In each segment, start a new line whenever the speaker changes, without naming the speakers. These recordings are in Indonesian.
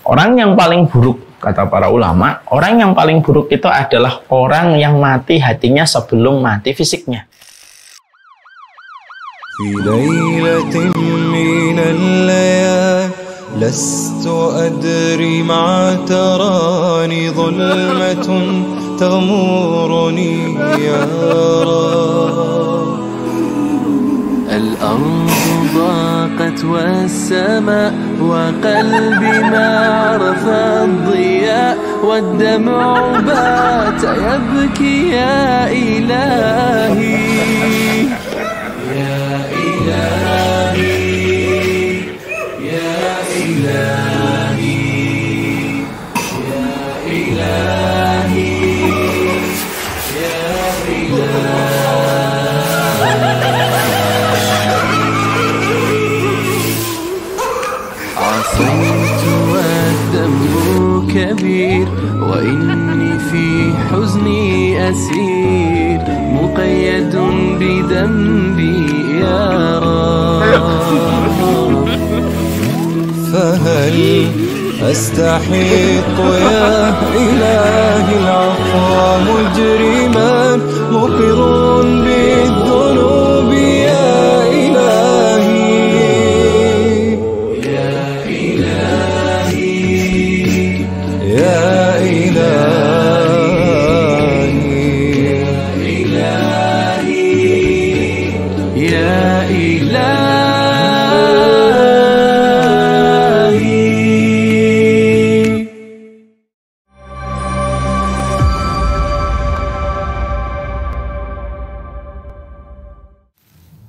Orang yang paling buruk, kata para ulama, orang yang paling buruk itu adalah orang yang mati hatinya sebelum mati fisiknya.
في ليلة من الليالي لست أدري ما تراني ظلمة تغمرني يا رب الأرض ضاقت والسماء وقلبي ما عرف الضياء والدمع بات يبكي يا إلهي يا إلهي يا إلهي يا إلهي يا إلهي عصيت والذنب كبير وإني في حزني أسير مقيد بذنبي يا رب فهل أستحق يا إلهي العفو مجرما مقر بالذنوب يا إلهي يا إلهي يا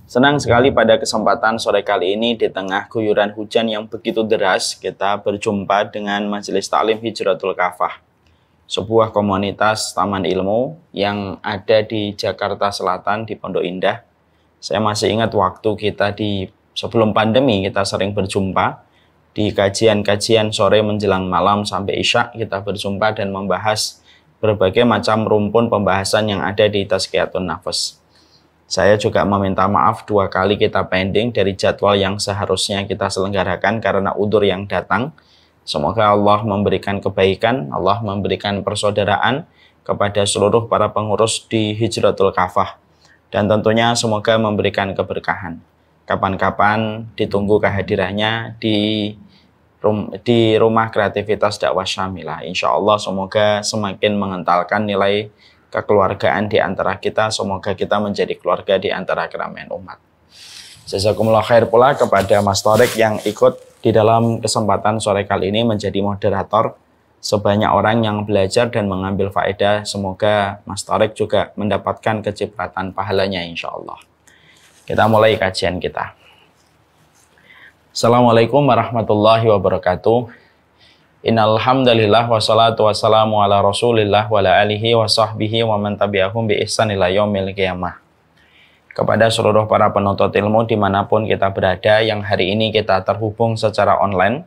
Senang sekali pada kesempatan sore kali ini di tengah guyuran hujan yang begitu deras, kita berjumpa dengan Majelis Taklim Hijratul Kafah, sebuah komunitas taman ilmu yang ada di Jakarta Selatan di Pondok Indah. Saya masih ingat waktu kita sebelum pandemi kita sering berjumpa di kajian-kajian sore menjelang malam sampai Isya, kita berjumpa dan membahas berbagai macam rumpun pembahasan yang ada di Tazkiyatun Nafas. Saya juga meminta maaf 2 kali kita pending dari jadwal yang seharusnya kita selenggarakan karena udzur yang datang. Semoga Allah memberikan kebaikan, Allah memberikan persaudaraan kepada seluruh para pengurus di Hijratul Kafah. Dan tentunya semoga memberikan keberkahan. Kapan-kapan ditunggu kehadirannya di Rumah Kreativitas Dakwah Syamilah. Insya Allah semoga semakin mengentalkan nilai kekeluargaan di antara kita, semoga kita menjadi keluarga di antara keramaian umat. Jazakumullah khair pula kepada Mas Thoriq yang ikut di dalam kesempatan sore kali ini menjadi moderator. Sebanyak orang yang belajar dan mengambil faedah, semoga Mas Thoriq juga mendapatkan kecipratan pahalanya insya Allah. Kita mulai kajian kita. Assalamualaikum warahmatullahi wabarakatuh. Innal hamdalillah wassalatu wassalamu ala Rasulillah wa ala alihi wa sahbihi wa man tabi'ahum bi ihsan ila yaumil qiyamah. Kepada seluruh para penuntut ilmu dimanapun kita berada, yang hari ini kita terhubung secara online,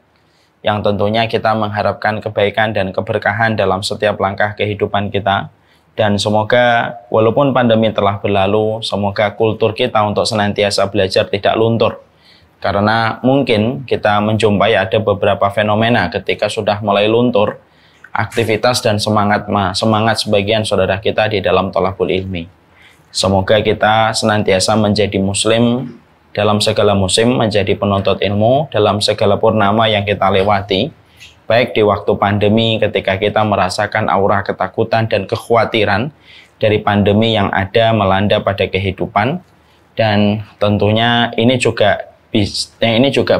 yang tentunya kita mengharapkan kebaikan dan keberkahan dalam setiap langkah kehidupan kita. Dan semoga walaupun pandemi telah berlalu, semoga kultur kita untuk senantiasa belajar tidak luntur. Karena mungkin kita menjumpai ada beberapa fenomena ketika sudah mulai luntur aktivitas dan semangat sebagian saudara kita di dalam thalabul ilmi. Semoga kita senantiasa menjadi muslim dalam segala musim, menjadi penuntut ilmu dalam segala purnama yang kita lewati, baik di waktu pandemi ketika kita merasakan aura ketakutan dan kekhawatiran dari pandemi yang ada melanda pada kehidupan, dan tentunya ini juga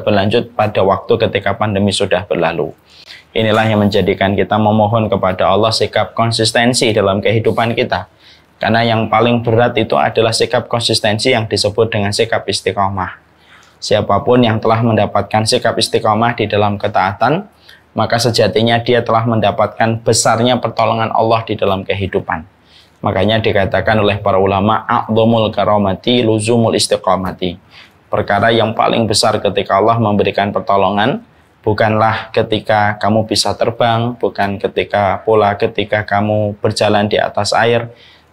berlanjut pada waktu ketika pandemi sudah berlalu. Inilah yang menjadikan kita memohon kepada Allah sikap konsistensi dalam kehidupan kita. Karena yang paling berat itu adalah sikap konsistensi yang disebut dengan sikap istiqomah. Siapapun yang telah mendapatkan sikap istiqomah di dalam ketaatan, maka sejatinya dia telah mendapatkan besarnya pertolongan Allah di dalam kehidupan. Makanya dikatakan oleh para ulama, a'dhamul karamati luzumul istiqomati. Perkara yang paling besar ketika Allah memberikan pertolongan bukanlah ketika kamu bisa terbang, bukan ketika kamu berjalan di atas air,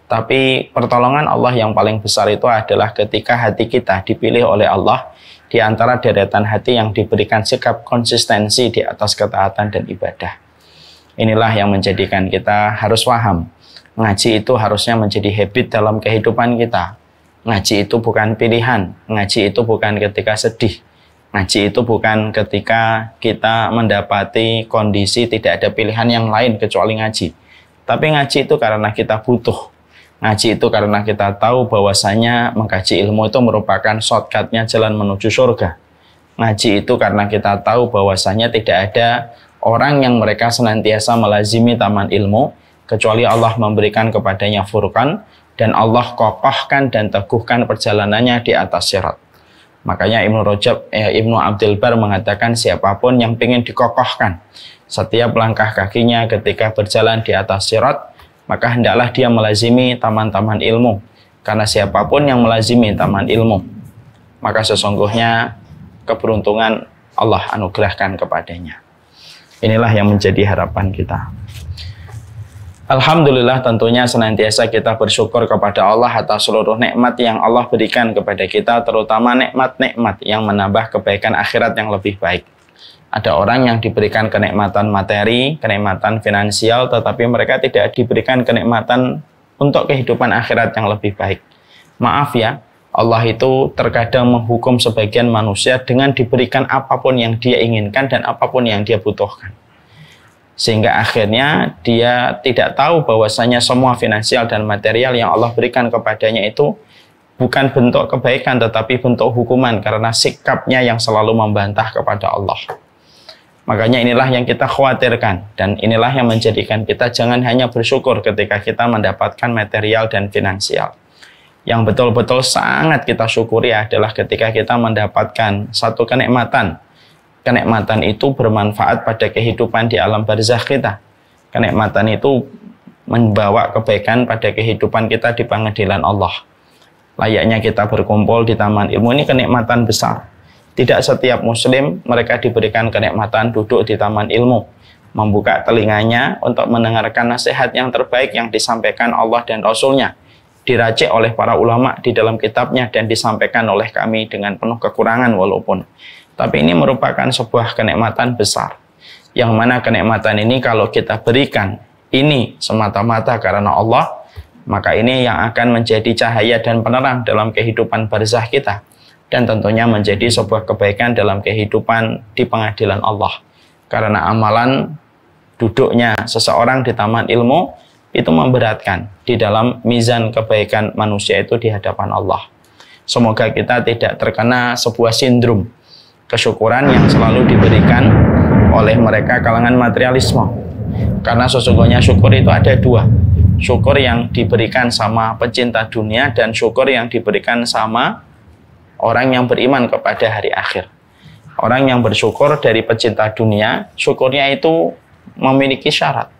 Tapi pertolongan Allah yang paling besar itu adalah ketika hati kita dipilih oleh Allah di antara deretan hati yang diberikan sikap konsistensi di atas ketaatan dan ibadah. Inilah yang menjadikan kita harus paham. Ngaji itu harusnya menjadi habit dalam kehidupan kita. Ngaji itu bukan pilihan. Ngaji itu bukan ketika sedih. Ngaji itu bukan ketika kita mendapati kondisi tidak ada pilihan yang lain kecuali ngaji. Tapi ngaji itu karena kita butuh. Ngaji itu karena kita tahu bahwasanya mengkaji ilmu itu merupakan shortcutnya jalan menuju surga. Ngaji itu karena kita tahu bahwasanya tidak ada orang yang mereka senantiasa melazimi taman ilmu kecuali Allah memberikan kepadanya furqan dan Allah kokohkan dan teguhkan perjalanannya di atas sirat. Makanya Ibnu Abdul Bar mengatakan siapapun yang ingin dikokohkan setiap langkah kakinya ketika berjalan di atas sirat, maka hendaklah dia melazimi taman-taman ilmu. Karena siapapun yang melazimi taman ilmu, maka sesungguhnya keberuntungan Allah anugerahkan kepadanya. Inilah yang menjadi harapan kita. Alhamdulillah, tentunya senantiasa kita bersyukur kepada Allah atas seluruh nikmat yang Allah berikan kepada kita, terutama nikmat-nikmat yang menambah kebaikan akhirat yang lebih baik. Ada orang yang diberikan kenikmatan materi, kenikmatan finansial, tetapi mereka tidak diberikan kenikmatan untuk kehidupan akhirat yang lebih baik. Maaf ya, Allah itu terkadang menghukum sebagian manusia dengan diberikan apapun yang dia inginkan dan apapun yang dia butuhkan. Sehingga akhirnya dia tidak tahu bahwasanya semua finansial dan material yang Allah berikan kepadanya itu bukan bentuk kebaikan tetapi bentuk hukuman karena sikapnya yang selalu membantah kepada Allah. Makanya inilah yang kita khawatirkan dan inilah yang menjadikan kita jangan hanya bersyukur ketika kita mendapatkan material dan finansial. Yang betul-betul sangat kita syukuri adalah ketika kita mendapatkan satu kenikmatan. Kenikmatan itu bermanfaat pada kehidupan di alam barzakh kita. Kenikmatan itu membawa kebaikan pada kehidupan kita di pengadilan Allah. Layaknya kita berkumpul di taman ilmu, ini kenikmatan besar. Tidak setiap muslim mereka diberikan kenikmatan duduk di taman ilmu, membuka telinganya untuk mendengarkan nasihat yang terbaik yang disampaikan Allah dan Rasul-Nya, diracik oleh para ulama di dalam kitabnya dan disampaikan oleh kami dengan penuh kekurangan walaupun. Tapi ini merupakan sebuah kenikmatan besar, yang mana kenikmatan ini kalau kita berikan ini semata-mata karena Allah, maka ini yang akan menjadi cahaya dan penerang dalam kehidupan barzakh kita. Dan tentunya menjadi sebuah kebaikan dalam kehidupan di pengadilan Allah. Karena amalan duduknya seseorang di taman ilmu itu memberatkan di dalam mizan kebaikan manusia itu di hadapan Allah. Semoga kita tidak terkena sebuah sindrom kesyukuran yang selalu diberikan oleh mereka kalangan materialisme. Karena sesungguhnya syukur itu ada dua. Syukur yang diberikan sama pecinta dunia dan syukur yang diberikan sama orang yang beriman kepada hari akhir. Orang yang bersyukur dari pecinta dunia, syukurnya itu memiliki syarat.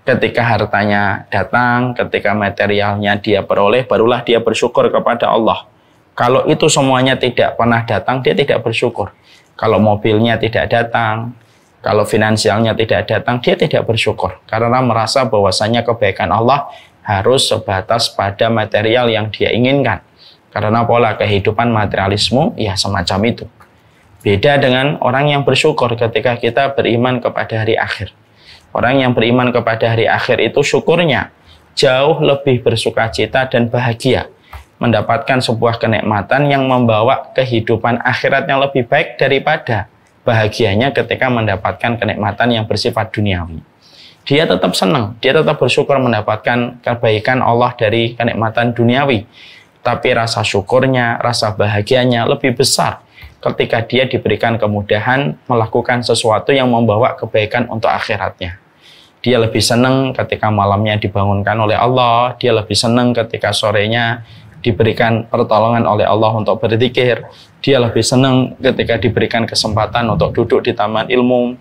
Ketika hartanya datang, ketika materialnya dia peroleh, barulah dia bersyukur kepada Allah. Kalau itu semuanya tidak pernah datang, dia tidak bersyukur. Kalau mobilnya tidak datang, kalau finansialnya tidak datang, dia tidak bersyukur. Karena merasa bahwasanya kebaikan Allah harus sebatas pada material yang dia inginkan. Karena pola kehidupan materialisme ya semacam itu. Beda dengan orang yang bersyukur ketika kita beriman kepada hari akhir. Orang yang beriman kepada hari akhir itu syukurnya jauh lebih bersukacita dan bahagia. Mendapatkan sebuah kenikmatan yang membawa kehidupan akhirat yang lebih baik daripada bahagianya ketika mendapatkan kenikmatan yang bersifat duniawi. Dia tetap senang, dia tetap bersyukur mendapatkan kebaikan Allah dari kenikmatan duniawi. Tapi rasa syukurnya, rasa bahagianya lebih besar ketika dia diberikan kemudahan melakukan sesuatu yang membawa kebaikan untuk akhiratnya. Dia lebih senang ketika malamnya dibangunkan oleh Allah, dia lebih senang ketika sorenya diberikan pertolongan oleh Allah untuk berzikir, dia lebih senang ketika diberikan kesempatan untuk duduk di taman ilmu,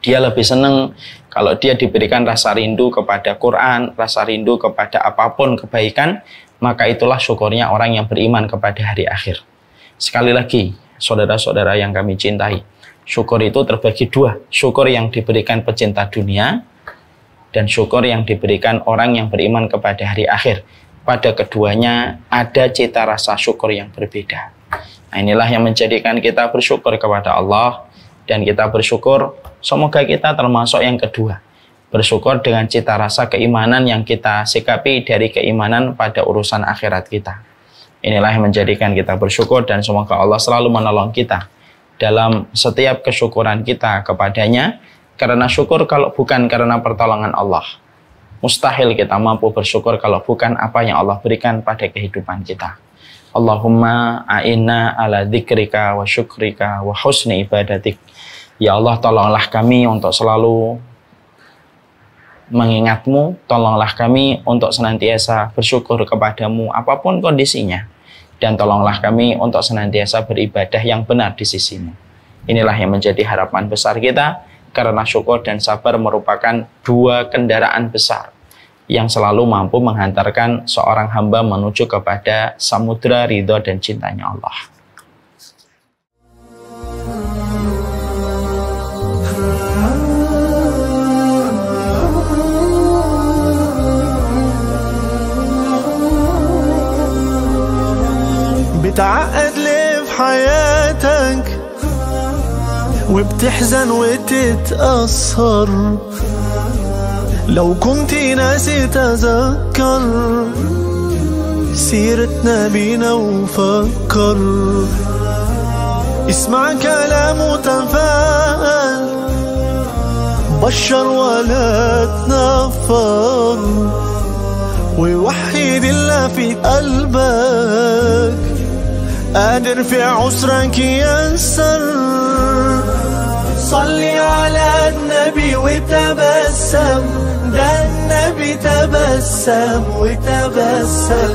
dia lebih senang kalau dia diberikan rasa rindu kepada Quran, rasa rindu kepada apapun kebaikan, maka itulah syukurnya orang yang beriman kepada hari akhir. Sekali lagi, saudara-saudara yang kami cintai, syukur itu terbagi dua. Syukur yang diberikan pecinta dunia dan syukur yang diberikan orang yang beriman kepada hari akhir. Pada keduanya ada cita rasa syukur yang berbeda. Nah, inilah yang menjadikan kita bersyukur kepada Allah, dan kita bersyukur semoga kita termasuk yang kedua. Bersyukur dengan cita rasa keimanan yang kita sikapi dari keimanan pada urusan akhirat kita. Inilah yang menjadikan kita bersyukur, dan semoga Allah selalu menolong kita dalam setiap kesyukuran kita kepadanya, karena syukur kalau bukan karena pertolongan Allah, mustahil kita mampu bersyukur kalau bukan apa yang Allah berikan pada kehidupan kita. Allahumma a'inna ala dzikrika wa syukrika wa husni ibadatik. Ya Allah, tolonglah kami untuk selalu mengingatmu, tolonglah kami untuk senantiasa bersyukur kepadamu apapun kondisinya, dan tolonglah kami untuk senantiasa beribadah yang benar di sisimu. Inilah yang menjadi harapan besar kita, karena syukur dan sabar merupakan dua kendaraan besar yang selalu mampu menghantarkan seorang hamba menuju kepada samudra ridho dan cintanya Allah.
بتعقد ليه في حياتك وبتحزن وتتأثر؟ لو كنت ناسي تذكر سيرتنا بينا وفكر. اسمع كلام وتفاءل، بشر ولا تنفر، ووحد الله في قلبك، قادر في عسرك يسر. صلي على النبي وتبسم، ده النبي تبسم وتبسم،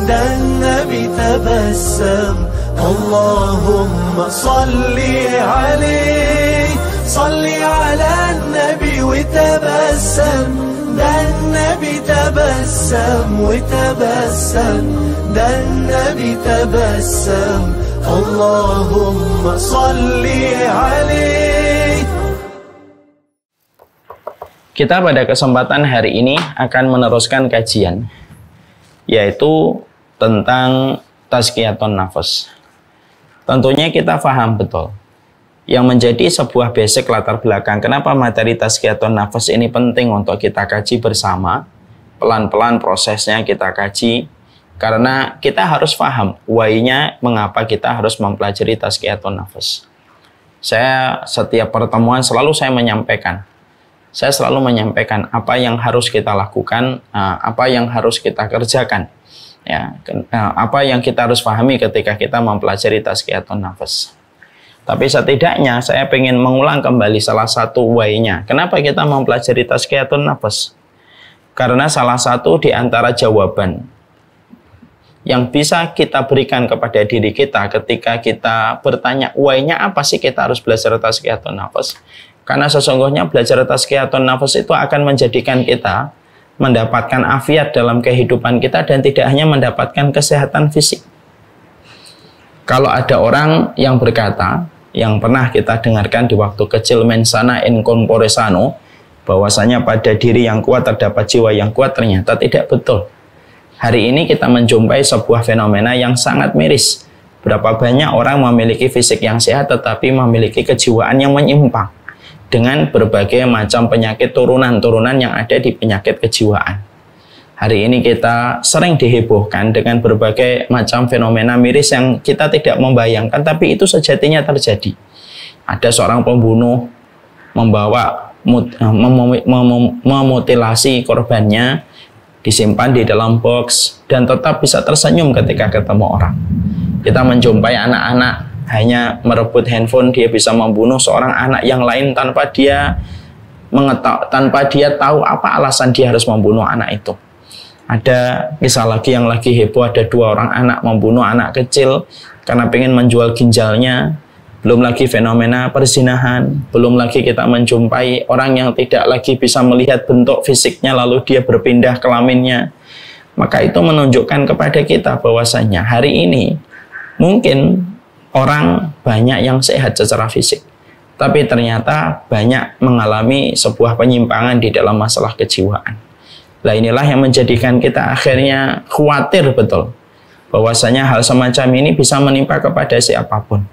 ده النبي تبسم. اللهم صلي عليه، صلي على النبي وتبسم، ده النبي تبسم وتبسم، ده النبي تبسم. اللهم صل عليه.
Kita pada kesempatan hari ini akan meneruskan kajian, yaitu tentang tazkiyatun nafas. Tentunya kita paham betul yang menjadi sebuah basic latar belakang kenapa materi tazkiyatun nafas ini penting untuk kita kaji bersama. Pelan-pelan prosesnya kita kaji, karena kita harus paham why-nya mengapa kita harus mempelajari tazkiyatun nafas. Saya setiap pertemuan selalu saya menyampaikan apa yang harus kita lakukan, apa yang harus kita kerjakan, ya, apa yang kita harus pahami ketika kita mempelajari tazkiyatun nafas. Tapi setidaknya saya ingin mengulang kembali salah satu why-nya. Kenapa kita mempelajari tazkiyatun nafas? Karena salah satu di antara jawaban yang bisa kita berikan kepada diri kita ketika kita bertanya why-nya apa sih kita harus belajar tazkiyatun nafas? Karena sesungguhnya belajar tazkiyatun nafas itu akan menjadikan kita mendapatkan afiat dalam kehidupan kita, dan tidak hanya mendapatkan kesehatan fisik. Kalau ada orang yang berkata, yang pernah kita dengarkan di waktu kecil, mensana in corpore sano, bahwasanya pada diri yang kuat terdapat jiwa yang kuat, ternyata tidak betul. Hari ini kita menjumpai sebuah fenomena yang sangat miris. Berapa banyak orang memiliki fisik yang sehat tetapi memiliki kejiwaan yang menyimpang, dengan berbagai macam penyakit turunan-turunan yang ada di penyakit kejiwaan. Hari ini kita sering dihebohkan dengan berbagai macam fenomena miris yang kita tidak membayangkan, tapi itu sejatinya terjadi. Ada seorang pembunuh memutilasi korbannya, disimpan di dalam box, dan tetap bisa tersenyum ketika ketemu orang. Kita menjumpai anak-anak hanya merebut handphone, dia bisa membunuh seorang anak yang lain tanpa dia tahu apa alasan dia harus membunuh anak itu. Ada kisah lagi yang lagi heboh, ada dua orang anak membunuh anak kecil karena pengen menjual ginjalnya. Belum lagi fenomena perzinahan, belum lagi kita menjumpai orang yang tidak lagi bisa melihat bentuk fisiknya lalu dia berpindah kelaminnya. Maka itu menunjukkan kepada kita bahwasanya hari ini mungkin orang banyak yang sehat secara fisik, tapi ternyata banyak mengalami sebuah penyimpangan di dalam masalah kejiwaan. Nah, inilah yang menjadikan kita akhirnya khawatir betul bahwasanya hal semacam ini bisa menimpa kepada siapapun.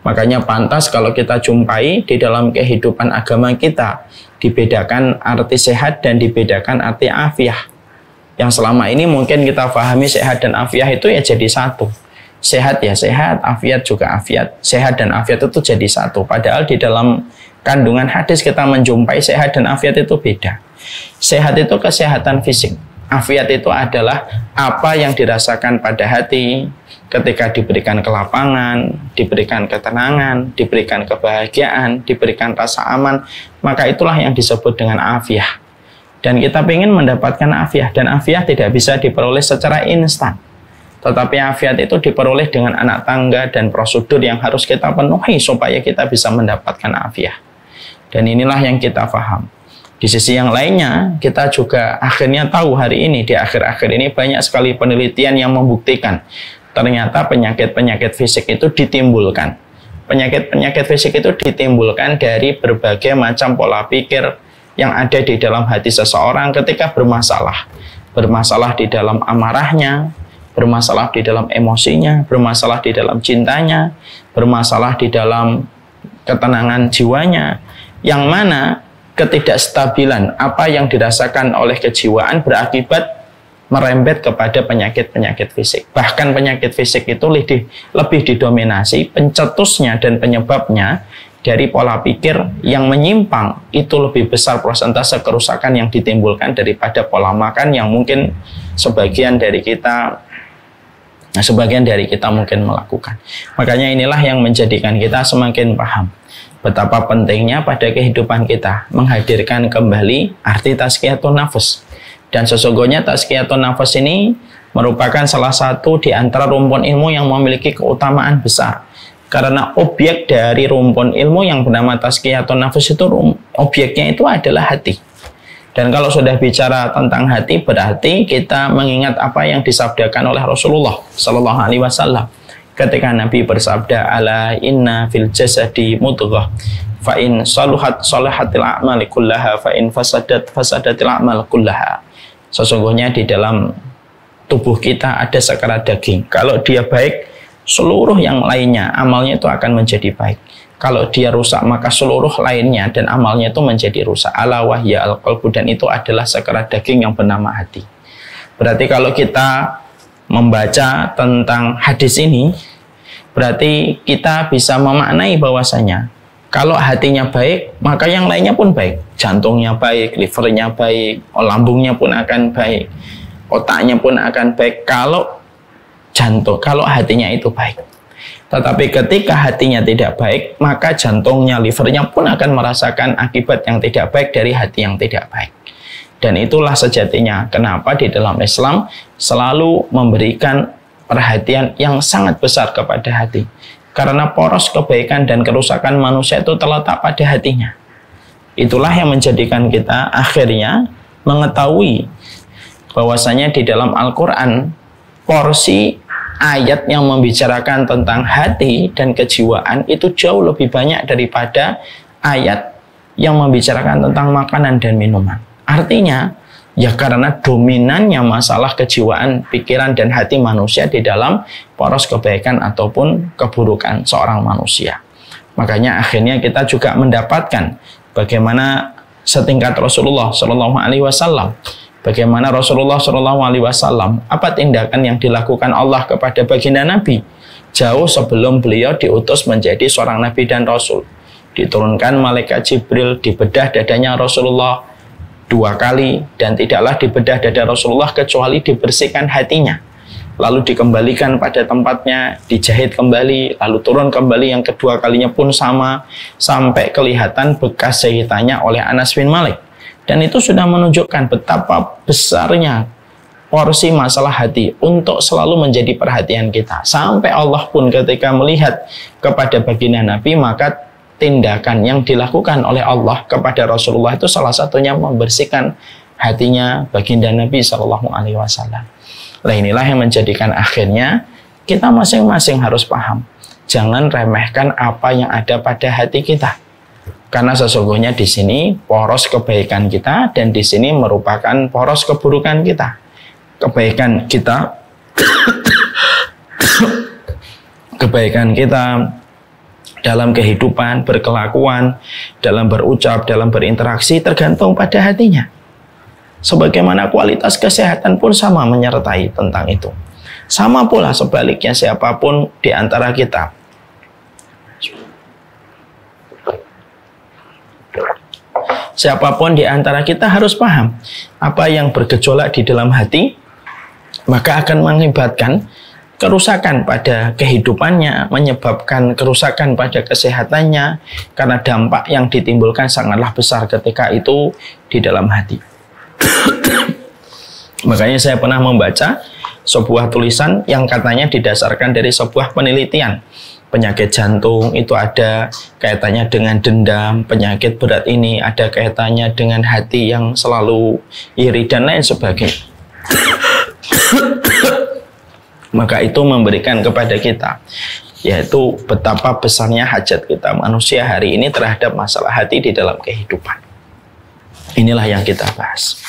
Makanya pantas kalau kita jumpai di dalam kehidupan agama kita dibedakan arti sehat dan dibedakan arti afiah. Yang selama ini mungkin kita pahami sehat dan afiah itu ya jadi satu. Sehat ya sehat, afiat juga afiat. Sehat dan afiat itu jadi satu. Padahal di dalam kandungan hadis kita menjumpai sehat dan afiat itu beda. Sehat itu kesehatan fisik. Afiat itu adalah apa yang dirasakan pada hati ketika diberikan kelapangan, diberikan ketenangan, diberikan kebahagiaan, diberikan rasa aman. Maka itulah yang disebut dengan afiah. Dan kita ingin mendapatkan afiah. Dan afiah tidak bisa diperoleh secara instan. Tetapi afiat itu diperoleh dengan anak tangga dan prosedur yang harus kita penuhi supaya kita bisa mendapatkan afiat. Dan inilah yang kita paham. Di sisi yang lainnya, kita juga akhirnya tahu hari ini, di akhir-akhir ini banyak sekali penelitian yang membuktikan ternyata penyakit-penyakit fisik itu ditimbulkan. Penyakit-penyakit fisik itu ditimbulkan dari berbagai macam pola pikir yang ada di dalam hati seseorang ketika bermasalah. Bermasalah di dalam amarahnya, bermasalah di dalam emosinya, bermasalah di dalam cintanya, bermasalah di dalam ketenangan jiwanya, yang mana ketidakstabilan apa yang dirasakan oleh kejiwaan berakibat merembet kepada penyakit-penyakit fisik. Bahkan penyakit fisik itu lebih didominasi pencetusnya dan penyebabnya dari pola pikir yang menyimpang. Itu lebih besar persentase kerusakan yang ditimbulkan daripada pola makan yang mungkin sebagian dari kita mungkin melakukan. Makanya inilah yang menjadikan kita semakin paham betapa pentingnya pada kehidupan kita menghadirkan kembali arti tazkiyatun nafs. Dan sesungguhnya tazkiyatun nafs ini merupakan salah satu di antara rumpun ilmu yang memiliki keutamaan besar. Karena objek dari rumpun ilmu yang bernama tazkiyatun nafs itu objeknya itu adalah hati. Dan kalau sudah bicara tentang hati, berarti kita mengingat apa yang disabdakan oleh Rasulullah Sallallahu Alaihi Wasallam. Ketika Nabi bersabda, "Ala inna fil jasadi mudghah, fa in saluhat salahatil a'mal kullaha, fa in fasadatil a'mal kullaha." Sesungguhnya di dalam tubuh kita ada sekerat daging. Kalau dia baik, seluruh yang lainnya amalnya itu akan menjadi baik. Kalau dia rusak, maka seluruh lainnya dan amalnya itu menjadi rusak. Ala wahya al-qalbu, dan itu adalah sekerat daging yang bernama hati. Berarti kalau kita membaca tentang hadis ini, berarti kita bisa memaknai bahwasanya kalau hatinya baik, maka yang lainnya pun baik. Jantungnya baik, livernya baik, lambungnya pun akan baik, otaknya pun akan baik kalau hatinya itu baik. Tetapi ketika hatinya tidak baik, maka jantungnya, livernya pun akan merasakan akibat yang tidak baik dari hati yang tidak baik. Dan itulah sejatinya kenapa di dalam Islam selalu memberikan perhatian yang sangat besar kepada hati. Karena poros kebaikan dan kerusakan manusia itu terletak pada hatinya. Itulah yang menjadikan kita akhirnya mengetahui bahwasanya di dalam Al-Quran porsi ayat yang membicarakan tentang hati dan kejiwaan itu jauh lebih banyak daripada ayat yang membicarakan tentang makanan dan minuman. Artinya, ya karena dominannya masalah kejiwaan, pikiran, dan hati manusia di dalam poros kebaikan ataupun keburukan seorang manusia. Makanya akhirnya kita juga mendapatkan bagaimana setingkat Rasulullah Shallallahu Alaihi Wasallam. Bagaimana Rasulullah SAW, apa tindakan yang dilakukan Allah kepada baginda Nabi jauh sebelum beliau diutus menjadi seorang Nabi dan Rasul. Diturunkan malaikat Jibril, dibedah dadanya Rasulullah 2 kali, dan tidaklah dibedah dada Rasulullah kecuali dibersihkan hatinya. Lalu dikembalikan pada tempatnya, dijahit kembali, lalu turun kembali yang kedua kalinya pun sama, sampai kelihatan bekas jahitannya oleh Anas bin Malik. Dan itu sudah menunjukkan betapa besarnya porsi masalah hati untuk selalu menjadi perhatian kita. Sampai Allah pun ketika melihat kepada baginda Nabi, maka tindakan yang dilakukan oleh Allah kepada Rasulullah itu salah satunya membersihkan hatinya baginda Nabi Sallallahu Alaihi Wasallam. Nah, inilah yang menjadikan akhirnya kita masing-masing harus paham. Jangan remehkan apa yang ada pada hati kita. Karena sesungguhnya di sini poros kebaikan kita dan di sini merupakan poros keburukan kita. Kebaikan kita kebaikan kita dalam kehidupan, berkelakuan, dalam berucap, dalam berinteraksi tergantung pada hatinya. Sebagaimana kualitas kesehatan pun sama menyertai tentang itu. Sama pula sebaliknya siapapun di antara kita. Siapapun di antara kita harus paham apa yang bergejolak di dalam hati, maka akan mengakibatkan kerusakan pada kehidupannya, menyebabkan kerusakan pada kesehatannya, karena dampak yang ditimbulkan sangatlah besar ketika itu di dalam hati. Makanya saya pernah membaca sebuah tulisan yang katanya didasarkan dari sebuah penelitian. Penyakit jantung itu ada kaitannya dengan dendam, penyakit berat ini ada kaitannya dengan hati yang selalu iri dan lain sebagainya. Maka itu memberikan kepada kita, yaitu betapa besarnya hajat kita manusia hari ini terhadap masalah hati di dalam kehidupan. Inilah yang kita bahas.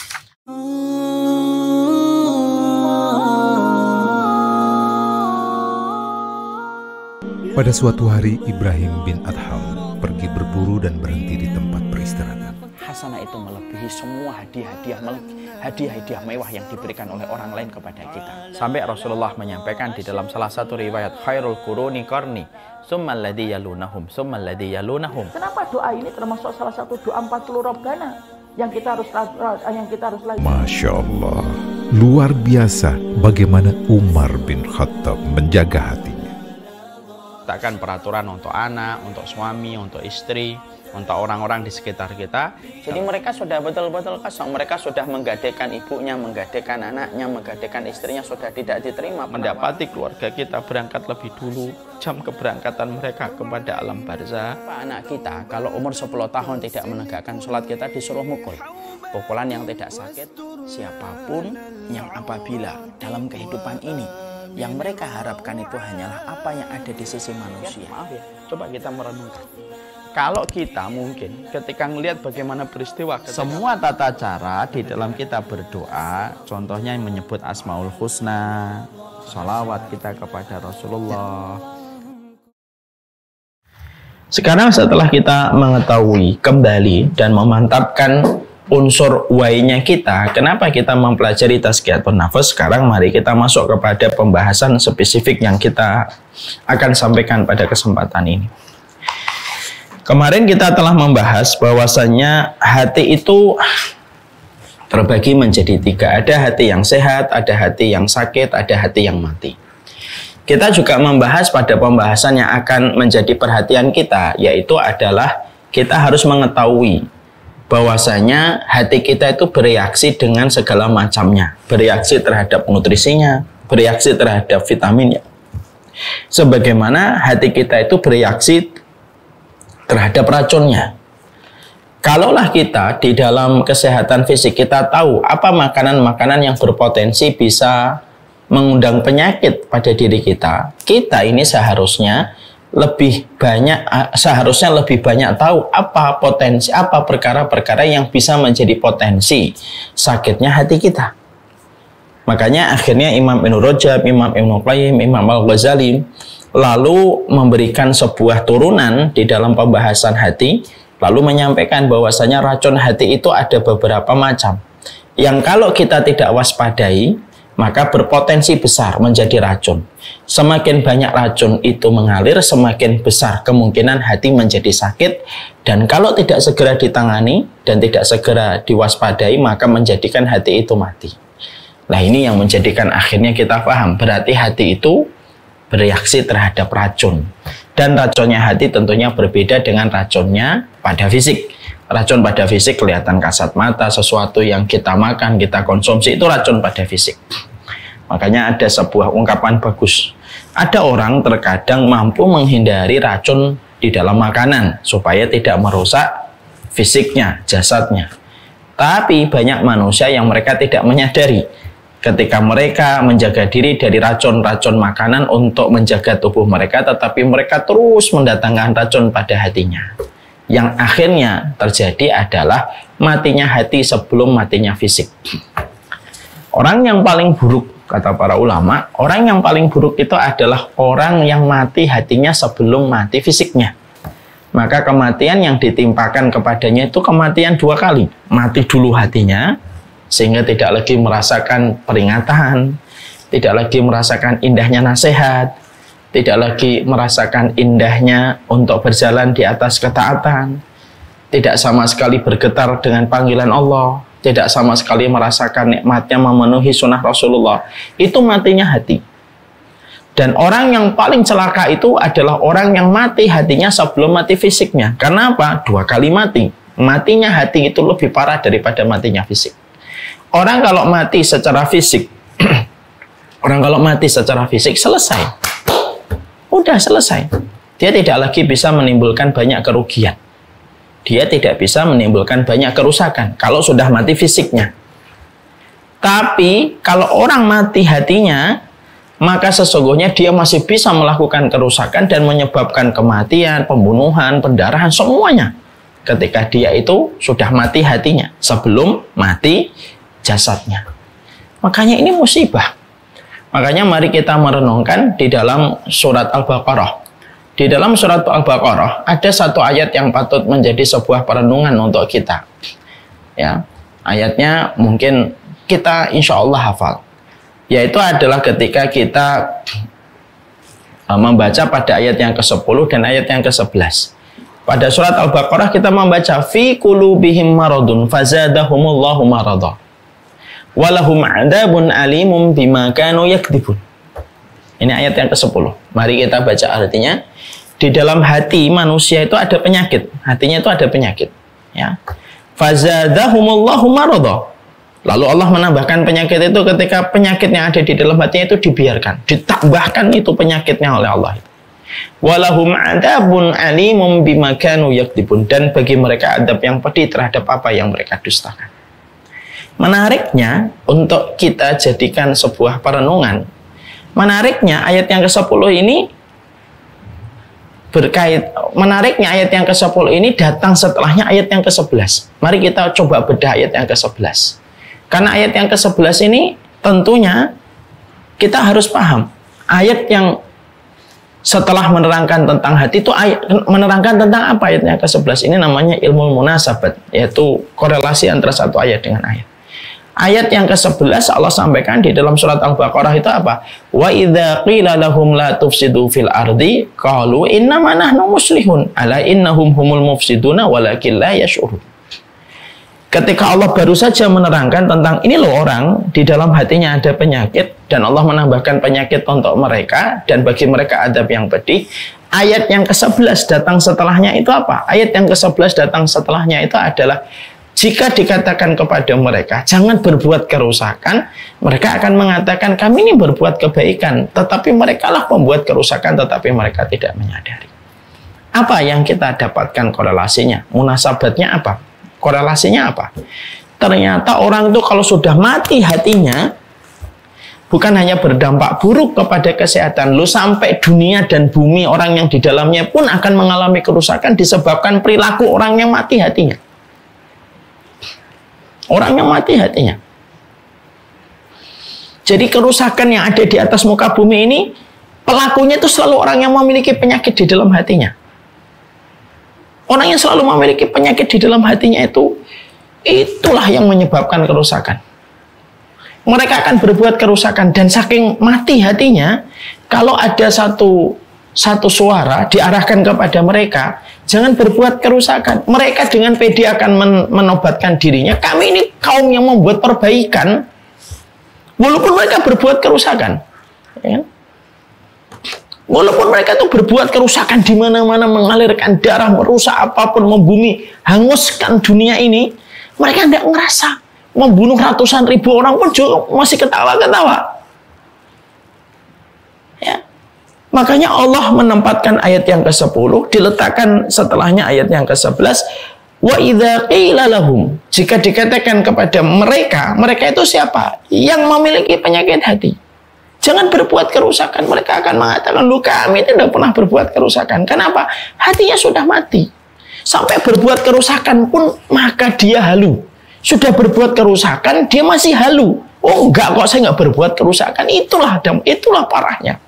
Pada suatu hari Ibrahim bin Adham pergi berburu dan berhenti di tempat peristirahatan.
Hasanah itu melebihi semua hadiah-hadiah mewah yang diberikan oleh orang lain kepada kita. Sampai Rasulullah menyampaikan di dalam salah satu riwayat, khairul quruni qarni, tsummal ladzi yalunahum, tsummal ladzi yalunahum.
Kenapa doa ini termasuk salah satu doa 40 Rabbana yang kita harus lagi?
Masya Allah, luar biasa bagaimana Umar bin Khattab menjaga hatinya.
Letakkan peraturan untuk anak, untuk suami, untuk istri, untuk orang-orang di sekitar kita. Jadi mereka sudah betul-betul kosong. Mereka sudah menggadaikan ibunya, menggadaikan anaknya, menggadaikan istrinya, sudah tidak diterima. Mendapati keluarga kita berangkat lebih dulu, jam keberangkatan mereka kepada alam barzah. Anak kita kalau umur 10 tahun tidak menegakkan sholat, kita disuruh mukul. Pukulan yang tidak sakit. Siapapun yang apabila dalam kehidupan ini yang mereka harapkan itu hanyalah apa yang ada di sisi manusia. Maaf ya, coba kita merenungkan. Kalau kita mungkin ketika melihat bagaimana peristiwa, semua tata cara di dalam kita berdoa, contohnya yang menyebut Asmaul Husna, sholawat kita kepada Rasulullah. Sekarang setelah kita mengetahui kembali dan memantapkan unsur why-nya kita, kenapa kita mempelajari tazkiyatun nafas, sekarang mari kita masuk kepada pembahasan spesifik yang kita akan sampaikan pada kesempatan ini. Kemarin kita telah membahas bahwasannya hati itu terbagi menjadi 3. Ada hati yang sehat, ada hati yang sakit, ada hati yang mati. Kita juga membahas pada pembahasan yang akan menjadi perhatian kita, yaitu adalah kita harus mengetahui bahwasanya hati kita itu bereaksi dengan segala macamnya, bereaksi terhadap nutrisinya, bereaksi terhadap vitaminnya. Sebagaimana hati kita itu bereaksi terhadap racunnya. Kalaulah kita di dalam kesehatan fisik kita tahu apa makanan-makanan yang berpotensi bisa mengundang penyakit pada diri kita, kita ini seharusnya lebih banyak tahu apa potensi, apa perkara-perkara yang bisa menjadi potensi sakitnya hati kita. Makanya akhirnya Imam Ibnu Rajab, Imam Ibnu Qayyim, Imam Al-Ghazali lalu memberikan sebuah turunan di dalam pembahasan hati, lalu menyampaikan bahwasanya racun hati itu ada beberapa macam yang kalau kita tidak waspadai maka berpotensi besar menjadi racun. Semakin banyak racun itu mengalir, semakin besar kemungkinan hati menjadi sakit, dan kalau tidak segera ditangani dan tidak segera diwaspadai, maka menjadikan hati itu mati. Nah, ini yang menjadikan akhirnya kita paham, berarti hati itu bereaksi terhadap racun. Dan racunnya hati tentunya berbeda dengan racunnya pada fisik. Racun pada fisik kelihatan kasat mata, sesuatu yang kita makan, kita konsumsi, itu racun pada fisik. Makanya ada sebuah ungkapan bagus. Ada orang terkadang mampu menghindari racun di dalam makanan supaya tidak merusak fisiknya, jasadnya. Tapi banyak manusia yang mereka tidak menyadari ketika mereka menjaga diri dari racun-racun makanan untuk menjaga tubuh mereka, tetapi mereka terus mendatangkan racun pada hatinya. yang akhirnya terjadi adalah matinya hati sebelum matinya fisik. Orang yang paling buruk, kata para ulama, orang yang paling buruk itu adalah orang yang mati hatinya sebelum mati fisiknya. Maka kematian yang ditimpakan kepadanya itu kematian 2 kali. Mati dulu hatinya, sehingga tidak lagi merasakan peringatan, tidak lagi merasakan indahnya nasihat, tidak lagi merasakan indahnya untuk berjalan di atas ketaatan, tidak sama sekali bergetar dengan panggilan Allah, tidak sama sekali merasakan nikmatnya memenuhi sunnah Rasulullah. Itu matinya hati. Dan orang yang paling celaka itu adalah orang yang mati hatinya sebelum mati fisiknya. Karena apa? 2 kali mati. Matinya hati itu lebih parah daripada matinya fisik. Orang kalau mati secara fisik, selesai. Udah selesai. Dia tidak lagi bisa menimbulkan banyak kerugian. Dia tidak bisa menimbulkan banyak kerusakan kalau sudah mati fisiknya. Tapi kalau orang mati hatinya, maka sesungguhnya dia masih bisa melakukan kerusakan dan menyebabkan kematian, pembunuhan, pendarahan, semuanya. Ketika dia itu sudah mati hatinya sebelum mati jasadnya. Makanya ini musibah. Makanya mari kita merenungkan di dalam surat Al-Baqarah. Di dalam surat Al-Baqarah ada satu ayat yang patut menjadi sebuah perenungan untuk kita. Ya, ayatnya mungkin kita insya Allah hafal. Yaitu adalah ketika kita membaca pada ayat yang ke-10 dan ayat yang ke-11. Pada surat Al-Baqarah kita membaca fi qulubihim maradun fazadahumullahu marada. Walahum adzabun alimum bima kanu yakdzibun. Ini ayat yang ke-10. Mari kita baca artinya. Di dalam hati manusia itu ada penyakit. Hatinya itu ada penyakit. Ya. Fazadahumullahu marada. Lalu Allah menambahkan penyakit itu ketika penyakit yang ada di dalam hatinya itu dibiarkan. Ditambahkan itu penyakitnya oleh Allah. Walahum adzabun alimum bima kanu yakdzibun. Dan bagi mereka adab yang pedih terhadap apa yang mereka dustakan. Menariknya untuk kita jadikan sebuah perenungan. Menariknya ayat yang ke-10 ini menariknya ayat yang ke-10 ini datang setelahnya ayat yang ke-11. Mari kita coba bedah ayat yang ke-11. Karena ayat yang ke-11 ini tentunya kita harus paham. Ayat yang setelah menerangkan tentang hati itu menerangkan tentang apa ayat yang ke-11 ini namanya ilmu munasabat, yaitu korelasi antara satu ayat dengan ayat. Ayat yang ke-11 Allah sampaikan di dalam surat Al-Baqarah itu apa? Wa idza qila lahum la tufsidu fil ardi qalu innama nahnu muslihun ala innahum humul mufsiduna walakin la yash'urun. Ketika Allah baru saja menerangkan tentang ini loh orang di dalam hatinya ada penyakit dan Allah menambahkan penyakit untuk mereka dan bagi mereka adab yang pedih. Ayat yang ke-11 datang setelahnya itu apa? Ayat yang ke-11 datang setelahnya itu adalah jika dikatakan kepada mereka, jangan berbuat kerusakan, mereka akan mengatakan, kami ini berbuat kebaikan, tetapi mereka lah pembuat kerusakan, tetapi mereka tidak menyadari. Apa yang kita dapatkan korelasinya? Munasabatnya apa? Korelasinya apa? Ternyata orang itu kalau sudah mati hatinya, bukan hanya berdampak buruk kepada kesehatan, lu sampai dunia dan bumi orang yang di dalamnya pun akan mengalami kerusakan disebabkan perilaku orang yang mati hatinya. Orang yang mati hatinya. Jadi kerusakan yang ada di atas muka bumi ini, pelakunya itu selalu orang yang memiliki penyakit di dalam hatinya. Orang yang selalu memiliki penyakit di dalam hatinya itulah yang menyebabkan kerusakan. Mereka akan berbuat kerusakan dan saking mati hatinya, kalau ada satu suara diarahkan kepada mereka, jangan berbuat kerusakan. Mereka dengan pede akan menobatkan dirinya. Kami ini kaum yang membuat perbaikan, walaupun mereka berbuat kerusakan. Ya. Walaupun mereka itu berbuat kerusakan di mana-mana, mengalirkan darah, merusak apapun, membumi, hanguskan dunia ini, mereka tidak ngerasa. Membunuh ratusan ribu orang pun juga masih ketawa-ketawa. Ya. Makanya Allah menempatkan ayat yang ke-10, diletakkan setelahnya ayat yang ke-11. Wa idza qila lahum, jika dikatakan kepada mereka, mereka itu siapa? Yang memiliki penyakit hati. Jangan berbuat kerusakan. Mereka akan mengatakan, lu kami tidak pernah berbuat kerusakan. Kenapa? Hatinya sudah mati. Sampai berbuat kerusakan pun maka dia halu. Sudah berbuat kerusakan dia masih halu. Oh enggak kok, saya enggak berbuat kerusakan. Itulah parahnya.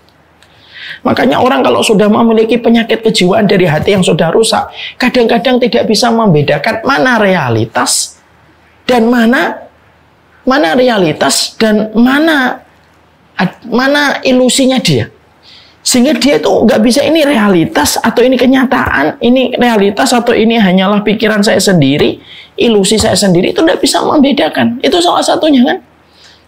Makanya orang kalau sudah memiliki penyakit kejiwaan dari hati yang sudah rusak, kadang-kadang tidak bisa membedakan mana realitas dan mana realitas dan mana ilusinya dia. Sehingga dia itu nggak bisa, ini realitas atau ini kenyataan, ini realitas atau ini hanyalah pikiran saya sendiri, ilusi saya sendiri, itu nggak bisa membedakan. Itu salah satunya kan.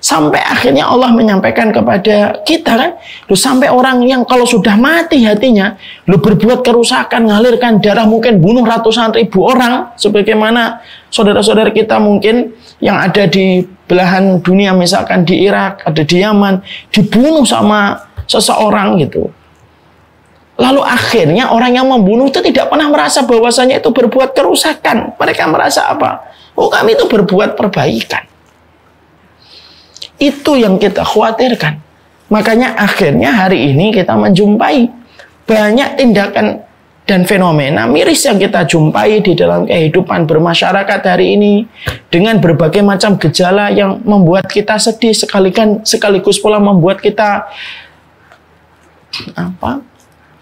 Sampai akhirnya Allah menyampaikan kepada kita kan, lu sampai orang yang kalau sudah mati hatinya, lu berbuat kerusakan, ngalirkan darah, mungkin bunuh ratusan ribu orang, sebagaimana saudara-saudara kita mungkin yang ada di belahan dunia, misalkan di Irak, ada di Yaman, dibunuh sama seseorang gitu. Lalu akhirnya orang yang membunuh itu tidak pernah merasa bahwasanya itu berbuat kerusakan. Mereka merasa apa? Oh, kami itu berbuat perbaikan. Itu yang kita khawatirkan. Makanya akhirnya hari ini kita menjumpai banyak tindakan dan fenomena miris yang kita jumpai di dalam kehidupan bermasyarakat hari ini, dengan berbagai macam gejala yang membuat kita sedih, sekaligus pula membuat kita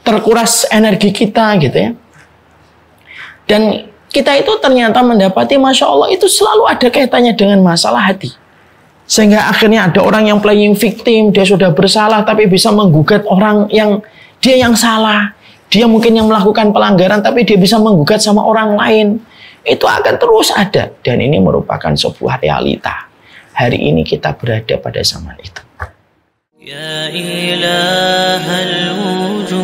terkuras energi kita gitu ya. Dan kita itu ternyata mendapati, Masya Allah, itu selalu ada kaitannya dengan masalah hati. Sehingga akhirnya ada orang yang playing victim, dia sudah bersalah tapi bisa menggugat orang yang dia yang salah. Dia mungkin yang melakukan pelanggaran tapi dia bisa menggugat sama orang lain. Itu akan terus ada, dan ini merupakan sebuah realita. Hari ini kita berada pada zaman itu. Ya ilahal wujud,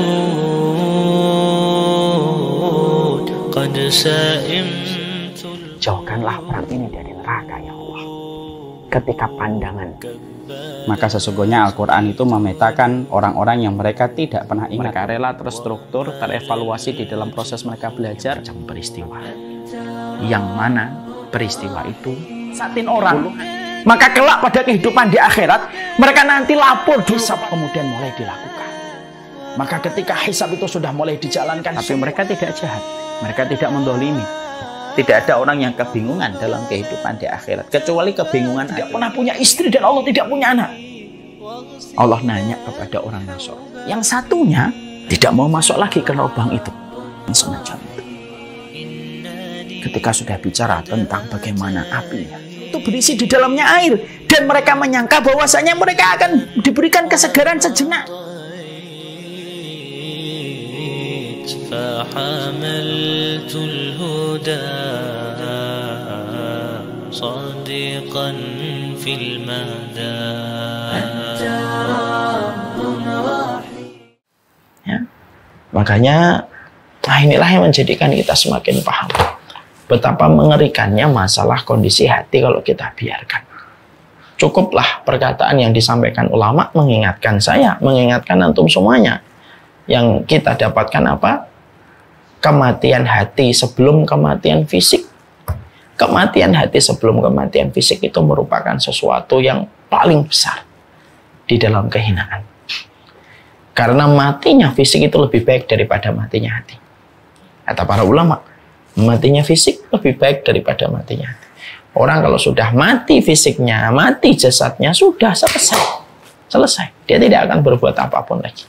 qad sa'imtul. Jauhkanlah orang ini dari neraka ya Allah. Ketika pandangan,
maka sesungguhnya Al-Quran itu memetakan orang-orang yang mereka tidak pernah ingat.
Mereka rela terstruktur, terevaluasi di dalam proses mereka belajar peristiwa. Yang mana peristiwa itu satin orang. Maka kelak pada kehidupan di akhirat, mereka nanti lapor hisab kemudian mulai dilakukan. Maka ketika hisab itu sudah mulai dijalankan, tapi mereka tidak jahat, mereka tidak mendolimi. Tidak ada orang yang kebingungan dalam kehidupan di akhirat, kecuali kebingungan tidak pernah punya istri dan Allah tidak punya anak. Allah nanya kepada orang Nasr, yang satunya tidak mau masuk lagi ke lubang itu. Semacam itu. Ketika sudah bicara tentang bagaimana apinya itu berisi di dalamnya air, dan mereka menyangka bahwasanya mereka akan diberikan kesegaran sejenak.
فحملت الهدى صادقا في المدى.
Ya, makanya inilah yang menjadikan kita semakin paham betapa mengerikannya masalah kondisi hati kalau kita biarkan. Cukuplah perkataan yang disampaikan ulama mengingatkan saya, mengingatkan antum semuanya. Yang kita dapatkan apa? Kematian hati sebelum kematian fisik. Kematian hati sebelum kematian fisik itu merupakan sesuatu yang paling besar di dalam kehinaan. Karena matinya fisik itu lebih baik daripada matinya hati. Kata para ulama, matinya fisik lebih baik daripada matinya hati. Orang kalau sudah mati fisiknya, mati jasadnya, sudah selesai. Dia tidak akan berbuat apapun lagi.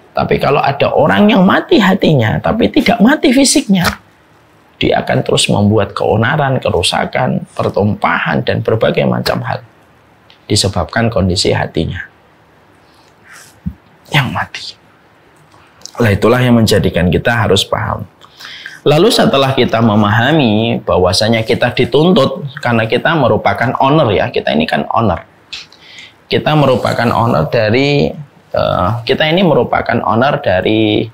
Tapi kalau ada orang yang mati hatinya, tapi tidak mati fisiknya, dia akan terus membuat keonaran, kerusakan, pertumpahan, dan berbagai macam hal. Disebabkan kondisi hatinya yang mati. Nah, itulah yang menjadikan kita harus paham. Lalu setelah kita memahami bahwasanya kita dituntut, karena kita merupakan owner ya, kita ini kan owner. Kita merupakan owner dari kita ini merupakan owner dari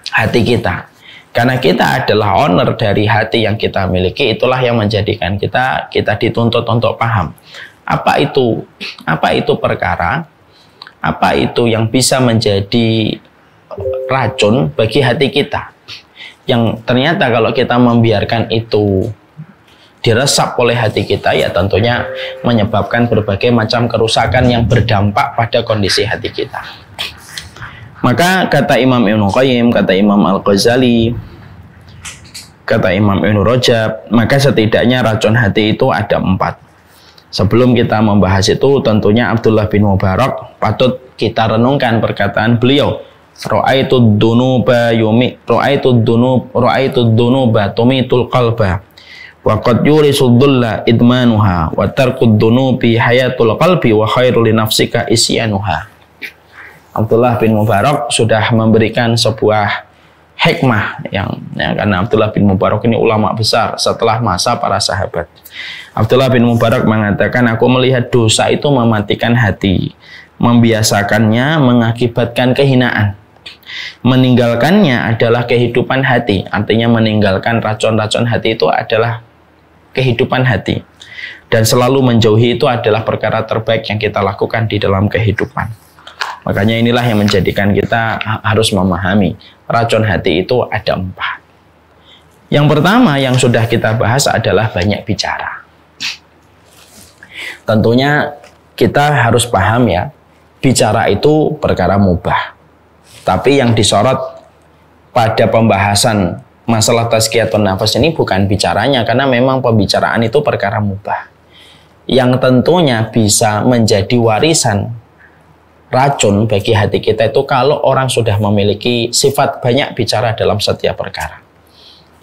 hati kita. Karena kita adalah owner dari hati yang kita miliki, itulah yang menjadikan kita dituntut untuk paham. Apa itu perkara? Apa itu yang bisa menjadi racun bagi hati kita? Yang ternyata kalau kita membiarkan itu diresap oleh hati kita, ya tentunya menyebabkan berbagai macam kerusakan yang berdampak pada kondisi hati kita. Maka kata Imam Ibnu Qayyim, kata Imam Al-Ghazali, kata Imam Ibnu Rajab, maka setidaknya racun hati itu ada 4. Sebelum kita membahas itu, tentunya Abdullah bin Mubarak patut kita renungkan perkataan beliau. Ra'aitud dunuba tumitul qalba wa qad yurisud dulla idmanuha wa tarkud dunubi hayatul qalbi wa khairul li nafsika isyanuha. Abdullah bin Mubarak sudah memberikan sebuah hikmah karena Abdullah bin Mubarak ini ulama besar setelah masa para sahabat. Abdullah bin Mubarak mengatakan, aku melihat dosa itu mematikan hati, membiasakannya mengakibatkan kehinaan. Meninggalkannya adalah kehidupan hati. Artinya meninggalkan racun-racun hati itu adalah kehidupan hati. Dan selalu menjauhi itu adalah perkara terbaik yang kita lakukan di dalam kehidupan. Makanya inilah yang menjadikan kita harus memahami racun hati itu ada 4. Yang pertama yang sudah kita bahas adalah banyak bicara. Tentunya kita harus paham ya, bicara itu perkara mubah. Tapi yang disorot pada pembahasan masalah tazkiyatun nafas ini bukan bicaranya, karena memang pembicaraan itu perkara mubah. Yang tentunya bisa menjadi warisan racun bagi hati kita itu kalau orang sudah memiliki sifat banyak bicara dalam setiap perkara.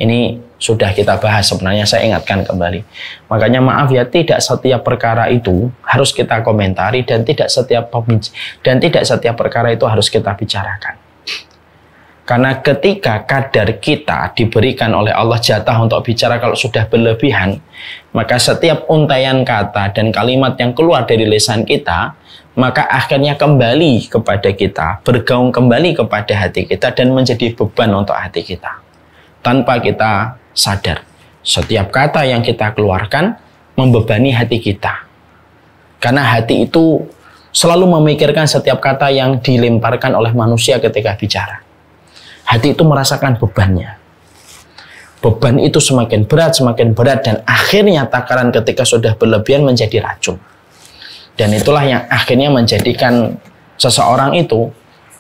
Ini sudah kita bahas sebenarnya, saya ingatkan kembali. Makanya maaf ya, tidak setiap perkara itu harus kita komentari dan tidak setiap perkara itu harus kita bicarakan. Karena ketika kadar kita diberikan oleh Allah jatah untuk bicara kalau sudah berlebihan, maka setiap untaian kata dan kalimat yang keluar dari lisan kita, maka akhirnya kembali kepada kita, bergaung kembali kepada hati kita dan menjadi beban untuk hati kita. Tanpa kita sadar, setiap kata yang kita keluarkan membebani hati kita. Karena hati itu selalu memikirkan setiap kata yang dilemparkan oleh manusia ketika bicara. Hati itu merasakan bebannya. Beban itu semakin berat dan akhirnya takaran ketika sudah berlebihan menjadi racun. Dan itulah yang akhirnya menjadikan seseorang itu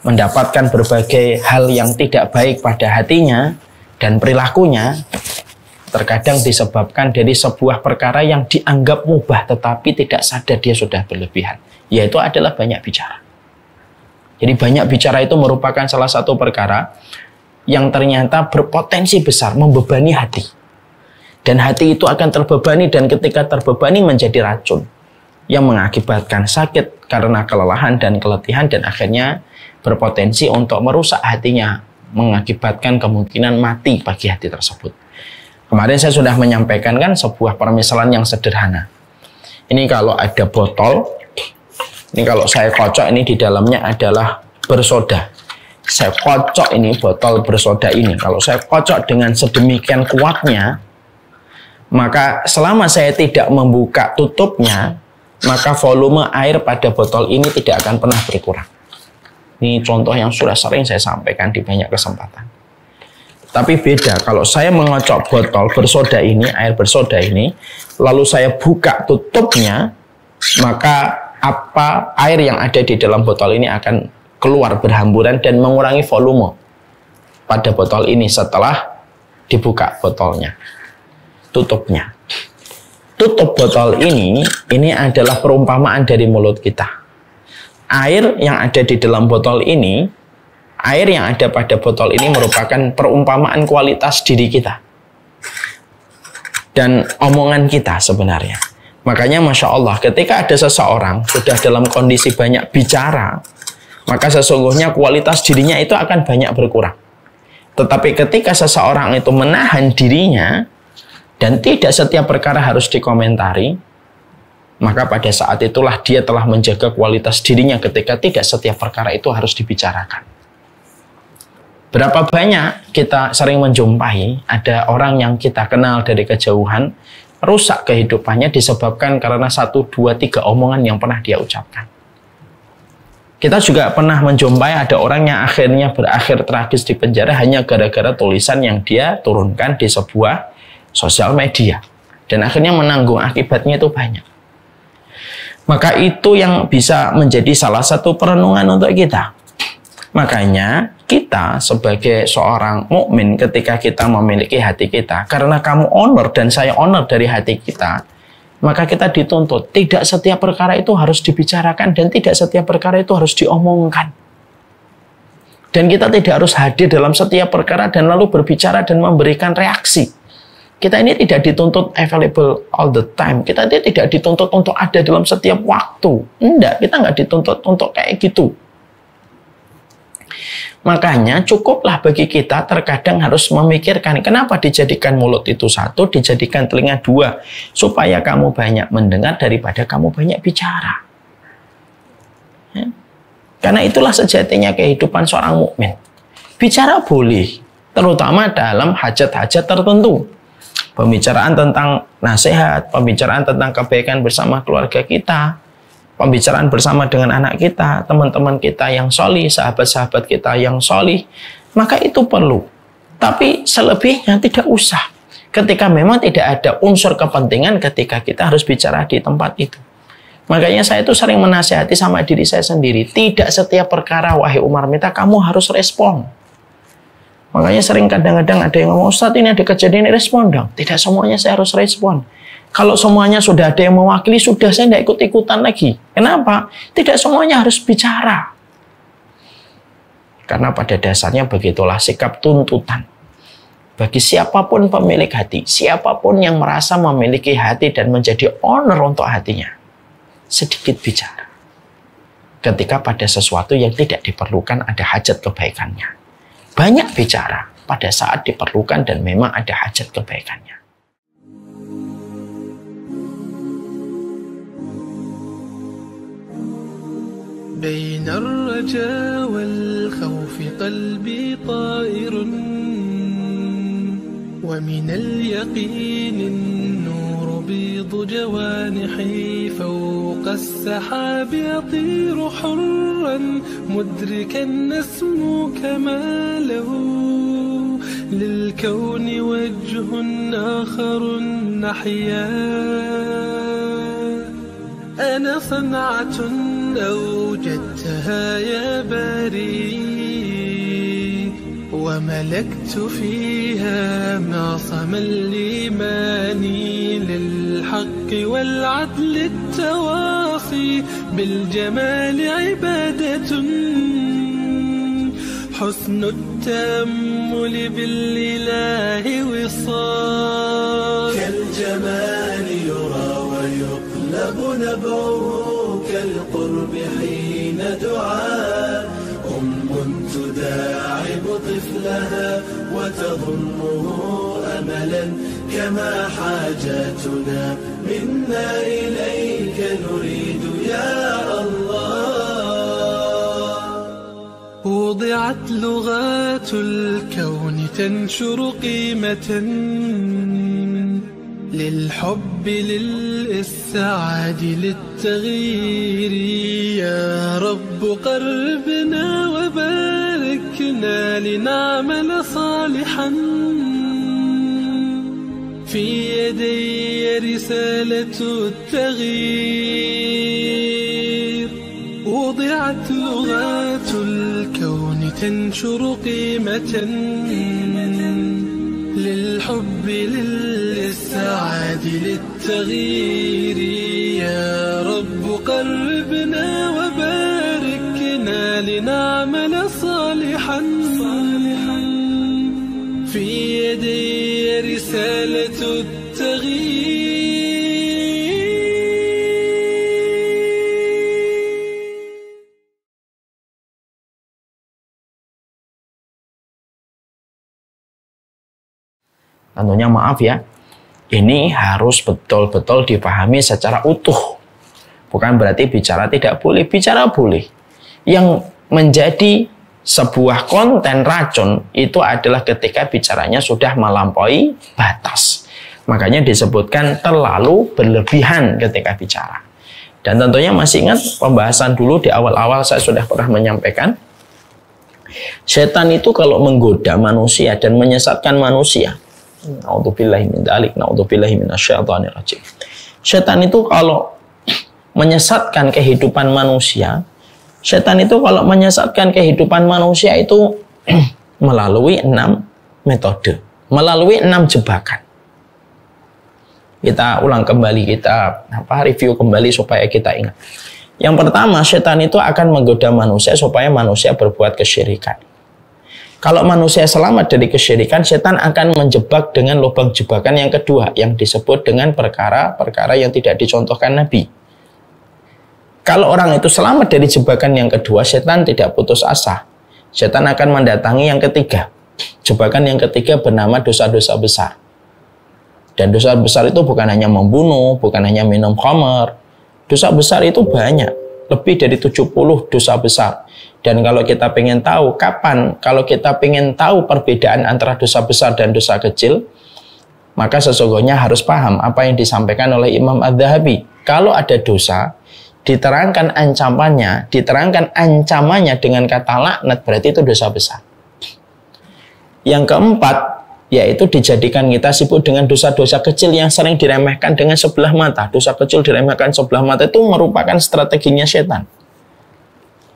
mendapatkan berbagai hal yang tidak baik pada hatinya dan perilakunya, terkadang disebabkan dari sebuah perkara yang dianggap mubah tetapi tidak sadar dia sudah berlebihan, yaitu adalah banyak bicara. Jadi banyak bicara itu merupakan salah satu perkara yang ternyata berpotensi besar membebani hati. Dan hati itu akan terbebani, dan ketika terbebani menjadi racun yang mengakibatkan sakit karena kelelahan dan keletihan, dan akhirnya berpotensi untuk merusak hatinya, mengakibatkan kemungkinan mati bagi hati tersebut. Kemarin saya sudah menyampaikan kan sebuah permisalan yang sederhana. Ini kalau ada botol, ini kalau saya kocok, ini di dalamnya adalah bersoda. Saya kocok ini botol bersoda ini. Kalau saya kocok dengan sedemikian kuatnya, maka selama saya tidak membuka tutupnya, maka volume air pada botol ini tidak akan pernah berkurang. Ini contoh yang sudah sering saya sampaikan di banyak kesempatan. Tapi beda kalau saya mengocok botol bersoda ini, air bersoda ini, lalu saya buka tutupnya, maka air yang ada di dalam botol ini akan keluar berhamburan dan mengurangi volume pada botol ini setelah dibuka botolnya, tutupnya. Tutup botol ini adalah perumpamaan dari mulut kita. Air yang ada di dalam botol ini, air yang ada pada botol ini merupakan perumpamaan kualitas diri kita dan omongan kita sebenarnya. Makanya Masya Allah, ketika ada seseorang sudah dalam kondisi banyak bicara, maka sesungguhnya kualitas dirinya itu akan banyak berkurang. Tetapi ketika seseorang itu menahan dirinya dan tidak setiap perkara harus dikomentari, maka pada saat itulah dia telah menjaga kualitas dirinya ketika tidak setiap perkara itu harus dibicarakan. Berapa banyak kita sering menjumpai ada orang yang kita kenal dari kejauhan, rusak kehidupannya disebabkan karena 1, 2, 3 omongan yang pernah dia ucapkan. Kita juga pernah menjumpai ada orang yang akhirnya berakhir tragis di penjara hanya gara-gara tulisan yang dia turunkan di sebuah sosial media. Dan akhirnya menanggung akibatnya itu banyak. Maka itu yang bisa menjadi salah satu perenungan untuk kita. Makanya kita sebagai seorang mukmin ketika kita memiliki hati kita, karena kamu honor dan saya honor dari hati kita, maka kita dituntut tidak setiap perkara itu harus dibicarakan dan tidak setiap perkara itu harus diomongkan. Dan kita tidak harus hadir dalam setiap perkara dan lalu berbicara dan memberikan reaksi. Kita ini tidak dituntut available all the time. Kita ini tidak dituntut untuk ada dalam setiap waktu. Enggak, kita nggak dituntut untuk kayak gitu. Makanya cukuplah bagi kita terkadang harus memikirkan kenapa dijadikan mulut itu satu, dijadikan telinga dua, supaya kamu banyak mendengar daripada kamu banyak bicara. Ya. Karena itulah sejatinya kehidupan seorang mukmin. Bicara boleh, terutama dalam hajat-hajat tertentu. Pembicaraan tentang nasihat, pembicaraan tentang kebaikan bersama keluarga kita, pembicaraan bersama dengan anak kita, teman-teman kita yang solih, sahabat-sahabat kita yang solih, maka itu perlu. Tapi selebihnya tidak usah. Ketika memang tidak ada unsur kepentingan ketika kita harus bicara di tempat itu. Makanya saya itu sering menasihati sama diri saya sendiri, tidak setiap perkara, wahai Umar Mita, kamu harus respon. Makanya sering kadang-kadang ada yang ngomong, Ustadz ini ada kejadian, respon dong. Tidak semuanya saya harus respon. Kalau semuanya sudah ada yang mewakili, sudah saya tidak ikut-ikutan lagi. Kenapa? Tidak semuanya harus bicara. Karena pada dasarnya begitulah sikap tuntutan. Bagi siapapun pemilik hati, siapapun yang merasa memiliki hati dan menjadi owner untuk hatinya, sedikit bicara. Ketika pada sesuatu yang tidak diperlukan ada hajat kebaikannya. Banyak bicara pada saat diperlukan dan memang ada hajat kebaikannya.
بين الرجاء والخوف قلبي طائر ومن اليقين النور بيض جوانحي فوق السحاب يطير حرا مدركا نسمو كماله للكون وجه آخر نحيا أنا صنعة أوجدتها يا باري وملكت فيها معصم الإيمان للحق والعدل التواصي بالجمال عبادة حسن التأمل بالإله وصال كالجمال يرى ويقلب نبعه كالقرب حين دعاء تداعب طفلها وتظنه أملا كما حاجاتنا منا إليك نريد يا الله وضعت لغات الكون تنشر قيمة للحب للإسعاد للتغيير يا رب قربنا وباركنا لنعمل صالحا في يدي رسالة التغيير وضعت لغات الكون تنشر قيمة للحب للسعادة للتغيير يا رب قربنا وباركنا لنعمل صالحا في يدي رسالة التغيير.
Tentunya maaf ya, ini harus betul-betul dipahami secara utuh. Bukan berarti bicara tidak boleh, bicara boleh. Yang menjadi sebuah konten racun itu adalah ketika bicaranya sudah melampaui batas. Makanya disebutkan terlalu berlebihan ketika bicara. Dan tentunya masih ingat pembahasan dulu di awal-awal saya sudah pernah menyampaikan, setan itu kalau menggoda manusia dan menyesatkan manusia, naudzubillahi min dzalik, naudzubillahi minasyaitonir rajim. Setan itu kalau menyesatkan kehidupan manusia, setan itu kalau menyesatkan kehidupan manusia itu melalui 6 metode, melalui 6 jebakan. Kita ulang kembali, kita review kembali supaya kita ingat. Yang pertama, setan itu akan menggoda manusia supaya manusia berbuat kesyirikan. Kalau manusia selamat dari kesyirikan, setan akan menjebak dengan lubang jebakan yang kedua, yang disebut dengan perkara-perkara yang tidak dicontohkan Nabi. Kalau orang itu selamat dari jebakan yang kedua, setan tidak putus asa. Setan akan mendatangi yang ketiga. Jebakan yang ketiga bernama dosa-dosa besar. Dan dosa besar itu bukan hanya membunuh, bukan hanya minum khamar. Dosa besar itu banyak, lebih dari 70 dosa besar. Dan kalau kita pengen tahu kapan, kalau kita pengen tahu perbedaan antara dosa besar dan dosa kecil, maka sesungguhnya harus paham apa yang disampaikan oleh Imam Adz-Dzahabi. Kalau ada dosa, diterangkan ancamannya dengan kata laknat, berarti itu dosa besar. Yang keempat, yaitu dijadikan kita sibuk dengan dosa-dosa kecil yang sering diremehkan dengan sebelah mata. Dosa kecil diremehkan sebelah mata itu merupakan strateginya setan.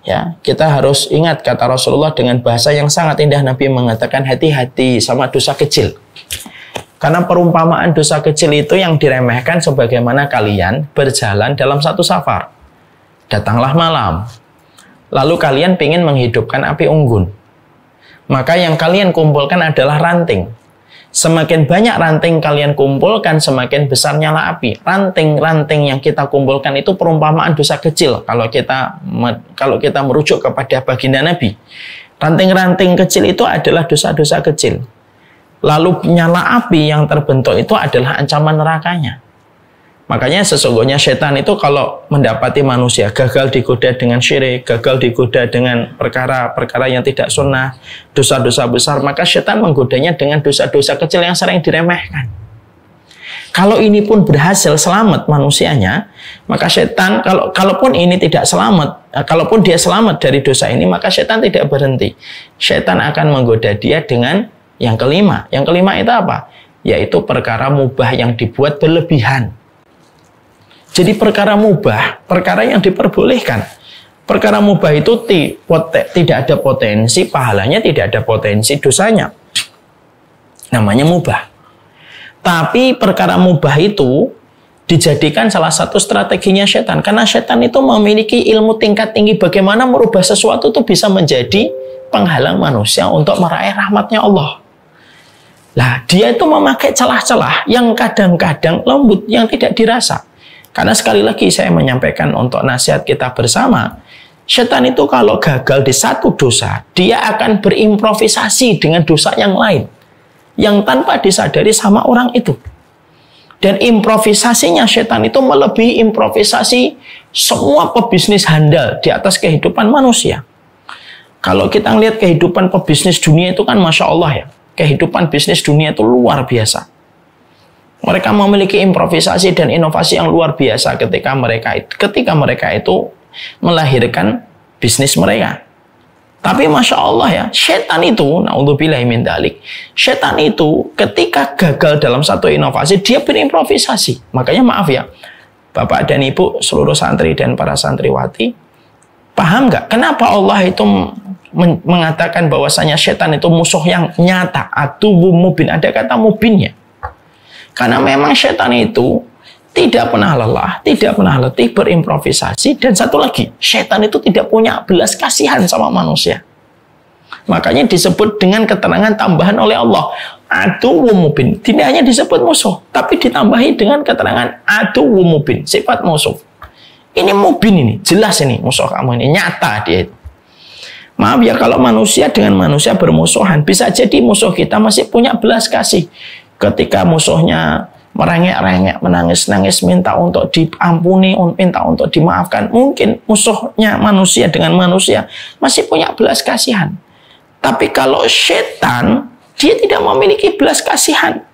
Ya, kita harus ingat kata Rasulullah dengan bahasa yang sangat indah. Nabi mengatakan hati-hati sama dosa kecil. Karena perumpamaan dosa kecil itu yang diremehkan sebagaimana kalian berjalan dalam satu safar. Datanglah malam. Lalu kalian ingin menghidupkan api unggun. Maka yang kalian kumpulkan adalah ranting. Semakin banyak ranting kalian kumpulkan, semakin besar nyala api. Ranting-ranting yang kita kumpulkan itu perumpamaan dosa kecil. Kalau kita merujuk kepada baginda Nabi, ranting-ranting kecil itu adalah dosa-dosa kecil. Lalu nyala api yang terbentuk itu adalah ancaman nerakanya. Makanya sesungguhnya setan itu kalau mendapati manusia gagal digoda dengan syirik, gagal digoda dengan perkara-perkara yang tidak sunnah, dosa-dosa besar, maka setan menggodanya dengan dosa-dosa kecil yang sering diremehkan. Kalau ini pun berhasil selamat manusianya, maka setan, kalaupun ini tidak selamat, kalaupun dia selamat dari dosa ini, maka setan tidak berhenti. Setan akan menggoda dia dengan yang kelima. Yang kelima itu apa? Yaitu perkara mubah yang dibuat berlebihan. Jadi perkara mubah, perkara yang diperbolehkan. Perkara mubah itu tidak ada potensi pahalanya, tidak ada potensi dosanya. Namanya mubah. Tapi perkara mubah itu dijadikan salah satu strateginya setan. Karena setan itu memiliki ilmu tingkat tinggi bagaimana merubah sesuatu itu bisa menjadi penghalang manusia untuk meraih rahmatnya Allah. Nah, dia itu memakai celah-celah yang kadang-kadang lembut, yang tidak dirasa. Karena sekali lagi saya menyampaikan untuk nasihat kita bersama, setan itu kalau gagal di satu dosa, dia akan berimprovisasi dengan dosa yang lain, yang tanpa disadari sama orang itu. Dan improvisasinya setan itu melebihi improvisasi semua pebisnis handal di atas kehidupan manusia. Kalau kita lihat kehidupan pebisnis dunia itu kan Masya Allah ya, kehidupan bisnis dunia itu luar biasa. Mereka memiliki improvisasi dan inovasi yang luar biasa ketika mereka itu melahirkan bisnis mereka. Tapi Masya Allah ya, setan itu, na'udzubillahi min dzalik, setan itu ketika gagal dalam satu inovasi, dia berimprovisasi. Makanya maaf ya, Bapak dan Ibu, seluruh santri dan para santriwati, paham nggak kenapa Allah itu mengatakan bahwasanya setan itu musuh yang nyata, aduwwum mubin, ada kata mubinnya. Karena memang setan itu tidak pernah lelah, tidak pernah letih berimprovisasi. Dan satu lagi, setan itu tidak punya belas kasihan sama manusia. Makanya disebut dengan keterangan tambahan oleh Allah, aduwwum mubin. Tidak hanya disebut musuh, tapi ditambahi dengan keterangan aduwwum mubin, sifat musuh. Ini mubin ini, jelas ini musuh kamu ini, nyata dia itu. Maaf ya, kalau manusia dengan manusia bermusuhan, bisa jadi musuh kita masih punya belas kasih. Ketika musuhnya merengek-rengek, menangis-nangis, minta untuk diampuni, minta untuk dimaafkan. Mungkin musuhnya manusia dengan manusia masih punya belas kasihan. Tapi kalau setan, dia tidak memiliki belas kasihan.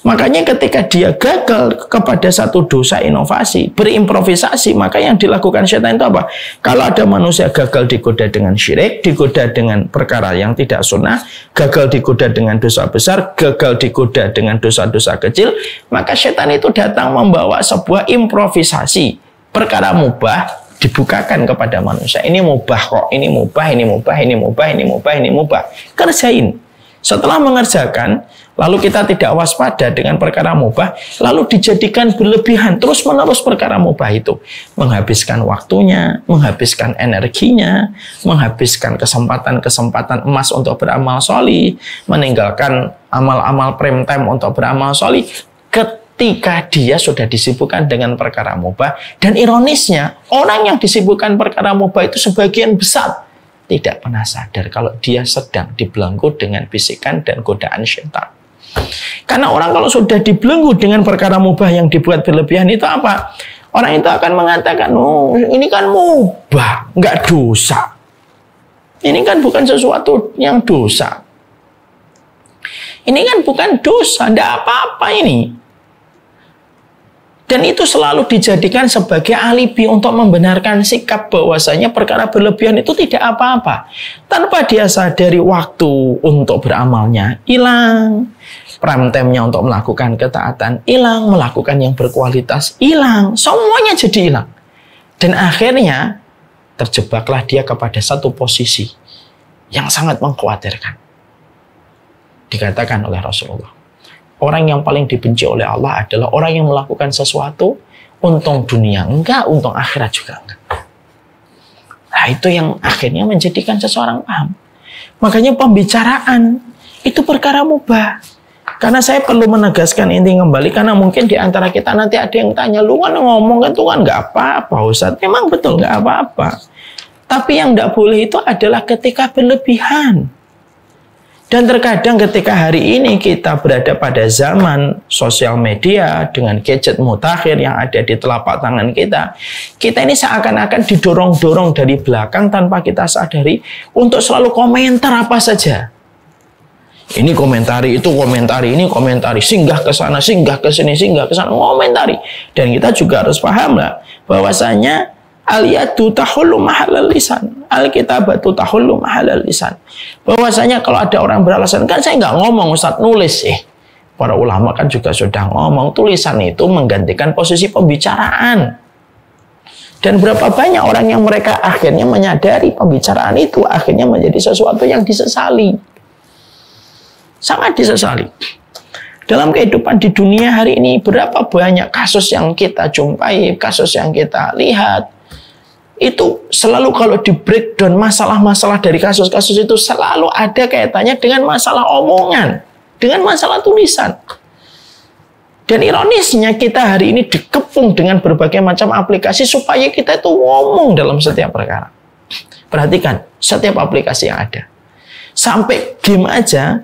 Makanya ketika dia gagal kepada satu dosa inovasi, berimprovisasi, maka yang dilakukan setan itu apa? Kalau ada manusia gagal digoda dengan syirik, digoda dengan perkara yang tidak sunnah, gagal digoda dengan dosa besar, gagal digoda dengan dosa-dosa kecil, maka setan itu datang membawa sebuah improvisasi, perkara mubah dibukakan kepada manusia. Ini mubah kok, ini mubah, ini mubah, ini mubah, ini mubah, ini mubah. Kerjain. Setelah mengerjakan, lalu kita tidak waspada dengan perkara mubah, lalu dijadikan berlebihan, terus-menerus perkara mubah itu. Menghabiskan waktunya, menghabiskan energinya, menghabiskan kesempatan-kesempatan emas untuk beramal sholih, meninggalkan amal-amal prime time untuk beramal sholih, ketika dia sudah disibukkan dengan perkara mubah. Dan ironisnya, orang yang disibukkan perkara mubah itu sebagian besar tidak pernah sadar kalau dia sedang dibelenggu dengan bisikan dan godaan syaitan. Karena orang kalau sudah dibelenggu dengan perkara mubah yang dibuat berlebihan itu apa? Orang itu akan mengatakan, oh ini kan mubah, nggak dosa. Ini kan bukan sesuatu yang dosa. Ini kan bukan dosa, nggak apa-apa ini. Dan itu selalu dijadikan sebagai alibi untuk membenarkan sikap bahwasanya perkara berlebihan itu tidak apa-apa. Tanpa dia sadari waktu untuk beramalnya hilang, prime time-nya untuk melakukan ketaatan hilang, melakukan yang berkualitas hilang, semuanya jadi hilang. Dan akhirnya terjebaklah dia kepada satu posisi yang sangat mengkhawatirkan. Dikatakan oleh Rasulullah, orang yang paling dibenci oleh Allah adalah orang yang melakukan sesuatu untung dunia enggak, untung akhirat juga enggak. Nah itu yang akhirnya menjadikan seseorang paham. Makanya pembicaraan itu perkara mubah. Karena saya perlu menegaskan inti kembali, karena mungkin di antara kita nanti ada yang tanya, lu kan ngomong kan tuh kan nggak apa-apa Ustaz. Memang betul nggak apa-apa. Tapi yang nggak boleh itu adalah ketika berlebihan. Dan terkadang ketika hari ini kita berada pada zaman sosial media dengan gadget mutakhir yang ada di telapak tangan kita, kita ini seakan-akan didorong-dorong dari belakang tanpa kita sadari untuk selalu komentar apa saja. Ini komentari, itu komentari, ini komentari, singgah ke sana, singgah ke sini, singgah ke sana, komentari. Dan kita juga harus paham lah bahwasanya al-yadu tahullu mahallal lisan, al-kitabatu tahullu mahallal lisan. Bahwasanya kalau ada orang beralasan, kan saya nggak ngomong Ustaz, nulis. Para ulama kan juga sudah ngomong, tulisan itu menggantikan posisi pembicaraan. Dan berapa banyak orang yang mereka akhirnya menyadari pembicaraan itu akhirnya menjadi sesuatu yang disesali. Sangat disesali. Dalam kehidupan di dunia hari ini, berapa banyak kasus yang kita jumpai, kasus yang kita lihat, itu selalu kalau di breakdown masalah-masalah dari kasus-kasus itu selalu ada kaitannya dengan masalah omongan, dengan masalah tulisan. Dan ironisnya kita hari ini dikepung dengan berbagai macam aplikasi supaya kita itu ngomong dalam setiap perkara. Perhatikan setiap aplikasi yang ada. Sampai game aja,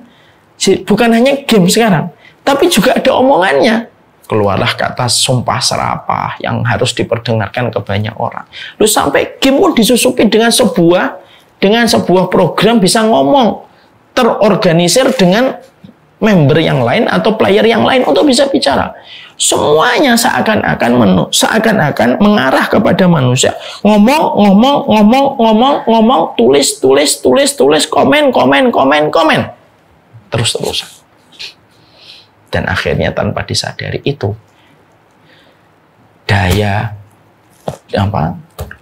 bukan hanya game sekarang, tapi juga ada omongannya. Keluarlah kata sumpah serapah yang harus diperdengarkan ke banyak orang. Lu sampai game pun disusupi dengan sebuah program bisa ngomong, terorganisir dengan member yang lain atau player yang lain untuk bisa bicara. Semuanya seakan-akan mengarah kepada manusia. Ngomong, tulis, komen. Terus-terusan. Dan akhirnya tanpa disadari itu daya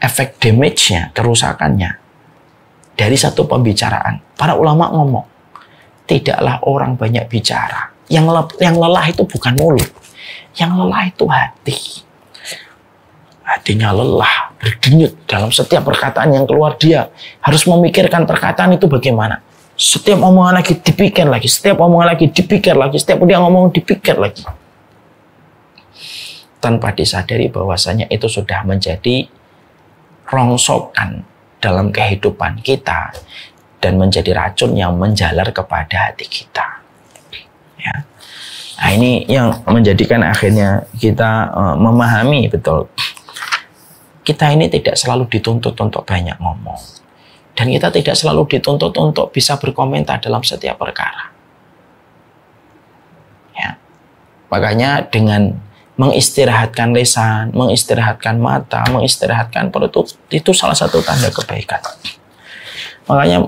efek damage-nya, kerusakannya dari satu pembicaraan. Para ulama ngomong, tidaklah orang banyak bicara. Yang lelah itu bukan mulut, yang lelah itu hati. Hatinya lelah, berdenyut dalam setiap perkataan yang keluar, dia harus memikirkan perkataan itu bagaimana. Setiap omongan lagi dipikir lagi, setiap omongan lagi dipikir lagi, setiap dia ngomong dipikir lagi. Tanpa disadari bahwasanya itu sudah menjadi rongsokan dalam kehidupan kita dan menjadi racun yang menjalar kepada hati kita. Ya. Nah, ini yang menjadikan akhirnya kita memahami betul. Kita ini tidak selalu dituntut untuk banyak ngomong. Dan kita tidak selalu dituntut untuk bisa berkomentar dalam setiap perkara. Ya. Makanya dengan mengistirahatkan lisan, mengistirahatkan mata, mengistirahatkan perut, itu salah satu tanda kebaikan. Makanya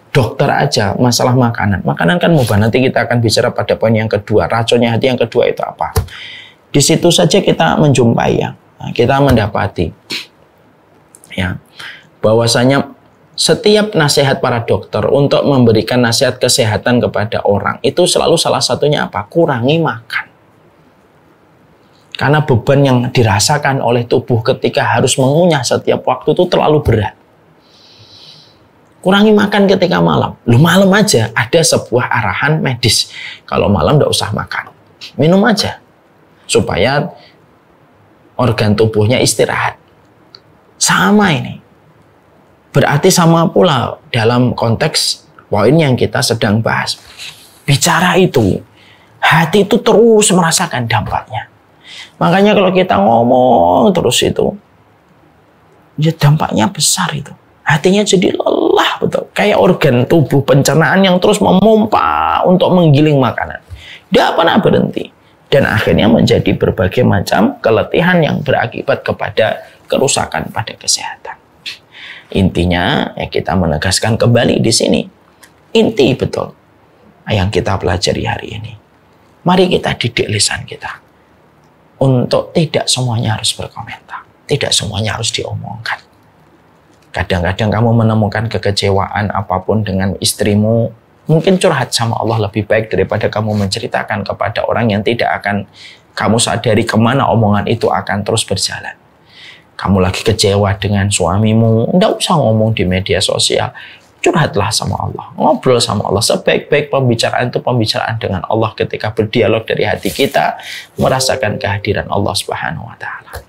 dokter aja masalah makanan. Makanan kan mubah. Nanti kita akan bicara pada poin yang kedua. Racunnya hati yang kedua itu apa? Di situ saja kita menjumpai ya. Kita mendapati ya, bahwasanya setiap nasihat para dokter untuk memberikan nasihat kesehatan kepada orang itu selalu salah satunya apa? Kurangi makan. Karena beban yang dirasakan oleh tubuh ketika harus mengunyah setiap waktu itu terlalu berat. Kurangi makan ketika malam. Lu malam aja ada sebuah arahan medis. Kalau malam nggak usah makan. Minum aja. Supaya organ tubuhnya istirahat. Sama ini. Berarti sama pula dalam konteks poin yang kita sedang bahas. Bicara itu, hati itu terus merasakan dampaknya. Makanya kalau kita ngomong terus itu, ya dampaknya besar itu. Hatinya jadi lelah betul. Kayak organ tubuh pencernaan yang terus memompa untuk menggiling makanan. Tidak pernah berhenti. Dan akhirnya menjadi berbagai macam keletihan yang berakibat kepada kerusakan pada kesehatan. Intinya ya kita menegaskan kembali di sini. Inti betul yang kita pelajari hari ini. Mari kita didik lisan kita. Untuk tidak semuanya harus berkomentar. Tidak semuanya harus diomongkan. Kadang-kadang kamu menemukan kekecewaan apapun dengan istrimu. Mungkin curhat sama Allah lebih baik daripada kamu menceritakan kepada orang yang tidak akan kamu sadari kemana omongan itu akan terus berjalan. Kamu lagi kecewa dengan suamimu, enggak usah ngomong di media sosial. Curhatlah sama Allah, ngobrol sama Allah. Sebaik-baik pembicaraan itu pembicaraan dengan Allah ketika berdialog dari hati kita, merasakan kehadiran Allah Subhanahu wa Ta'ala.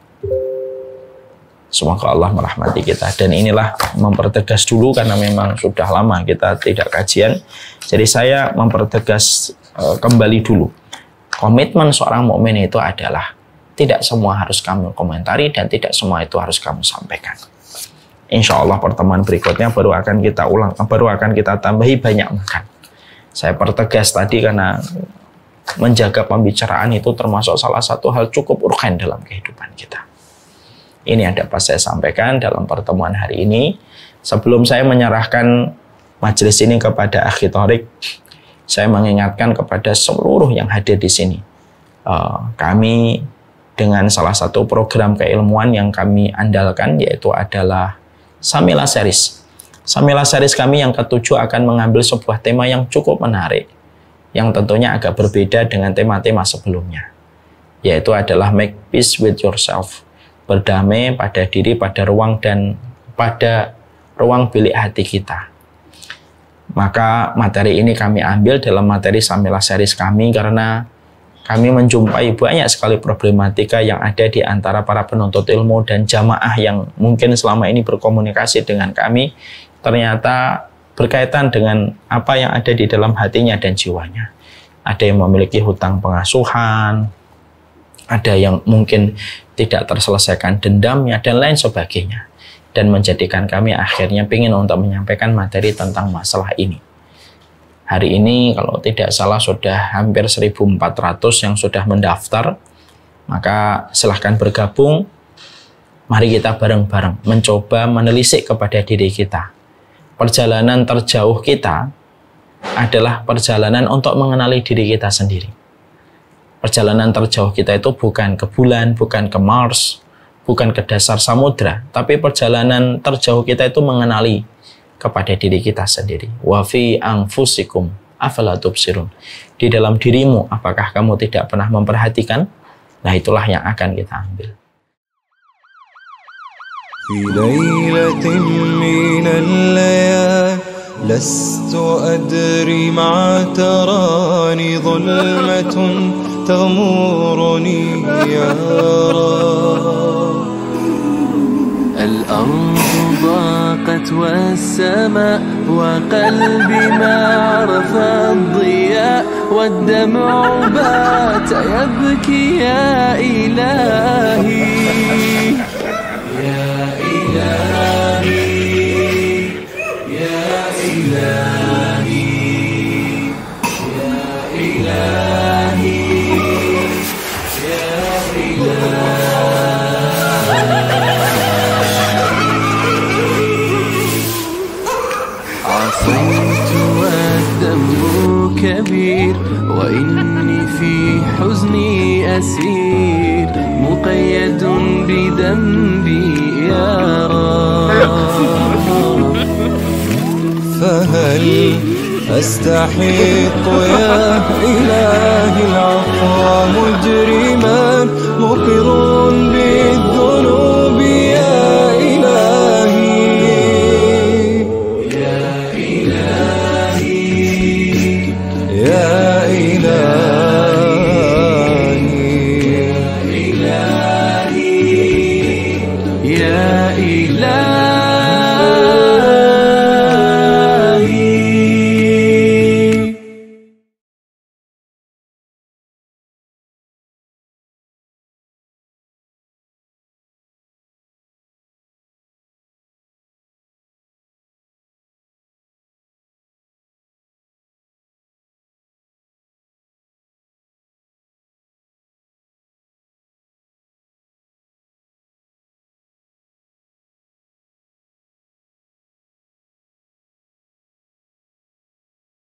Semoga Allah merahmati kita. Dan inilah mempertegas dulu karena memang sudah lama kita tidak kajian. Jadi saya mempertegas kembali dulu. Komitmen seorang mukmin itu adalah tidak semua harus kamu komentari dan tidak semua itu harus kamu sampaikan. Insya Allah pertemuan berikutnya baru akan kita tambahi banyak makan. Saya pertegas tadi karena menjaga pembicaraan itu termasuk salah satu hal cukup urgen dalam kehidupan kita. Ini yang dapat saya sampaikan dalam pertemuan hari ini. Sebelum saya menyerahkan majelis ini kepada Akhi Thorik, saya mengingatkan kepada seluruh yang hadir di sini. Kami dengan salah satu program keilmuan yang kami andalkan yaitu adalah Samila Series. Samila Series kami yang ketujuh akan mengambil sebuah tema yang cukup menarik, yang tentunya agak berbeda dengan tema-tema sebelumnya, yaitu adalah Make Peace with Yourself, berdamai pada diri, pada ruang dan pada ruang bilik hati kita. Maka materi ini kami ambil dalam materi Samila Series kami karena kami menjumpai banyak sekali problematika yang ada di antara para penuntut ilmu dan jamaah yang mungkin selama ini berkomunikasi dengan kami, ternyata berkaitan dengan apa yang ada di dalam hatinya dan jiwanya. Ada yang memiliki hutang pengasuhan, ada yang mungkin tidak terselesaikan dendamnya, dan lain sebagainya. Dan menjadikan kami akhirnya ingin untuk menyampaikan materi tentang masalah ini. Hari ini kalau tidak salah sudah hampir 1.400 yang sudah mendaftar. Maka silahkan bergabung. Mari kita bareng-bareng mencoba menelisik kepada diri kita. Perjalanan terjauh kita adalah perjalanan untuk mengenali diri kita sendiri. Perjalanan terjauh kita itu bukan ke bulan, bukan ke Mars, bukan ke dasar samudra. Tapi perjalanan terjauh kita itu mengenali kepada diri kita sendiri. Wa fi anfusikum afala tubsirun. Di dalam dirimu apakah kamu tidak pernah memperhatikan? Nah, itulah yang akan kita ambil.
Fi lailatin minal layal lastu adri ma tarani dhulmatun tamuruni ya Rab. الأرض ضاقت والسماء وقلبي ما عرف الضياء والدمع بات يبكي يا إلهي يا إلهي يا إلهي يا إلهي يا إلهي. عصيت والذنب كبير وإني في حزني أسير مقيد بذنبي يا رب. فهل أستحق يا إلهي العفو مجرما مقر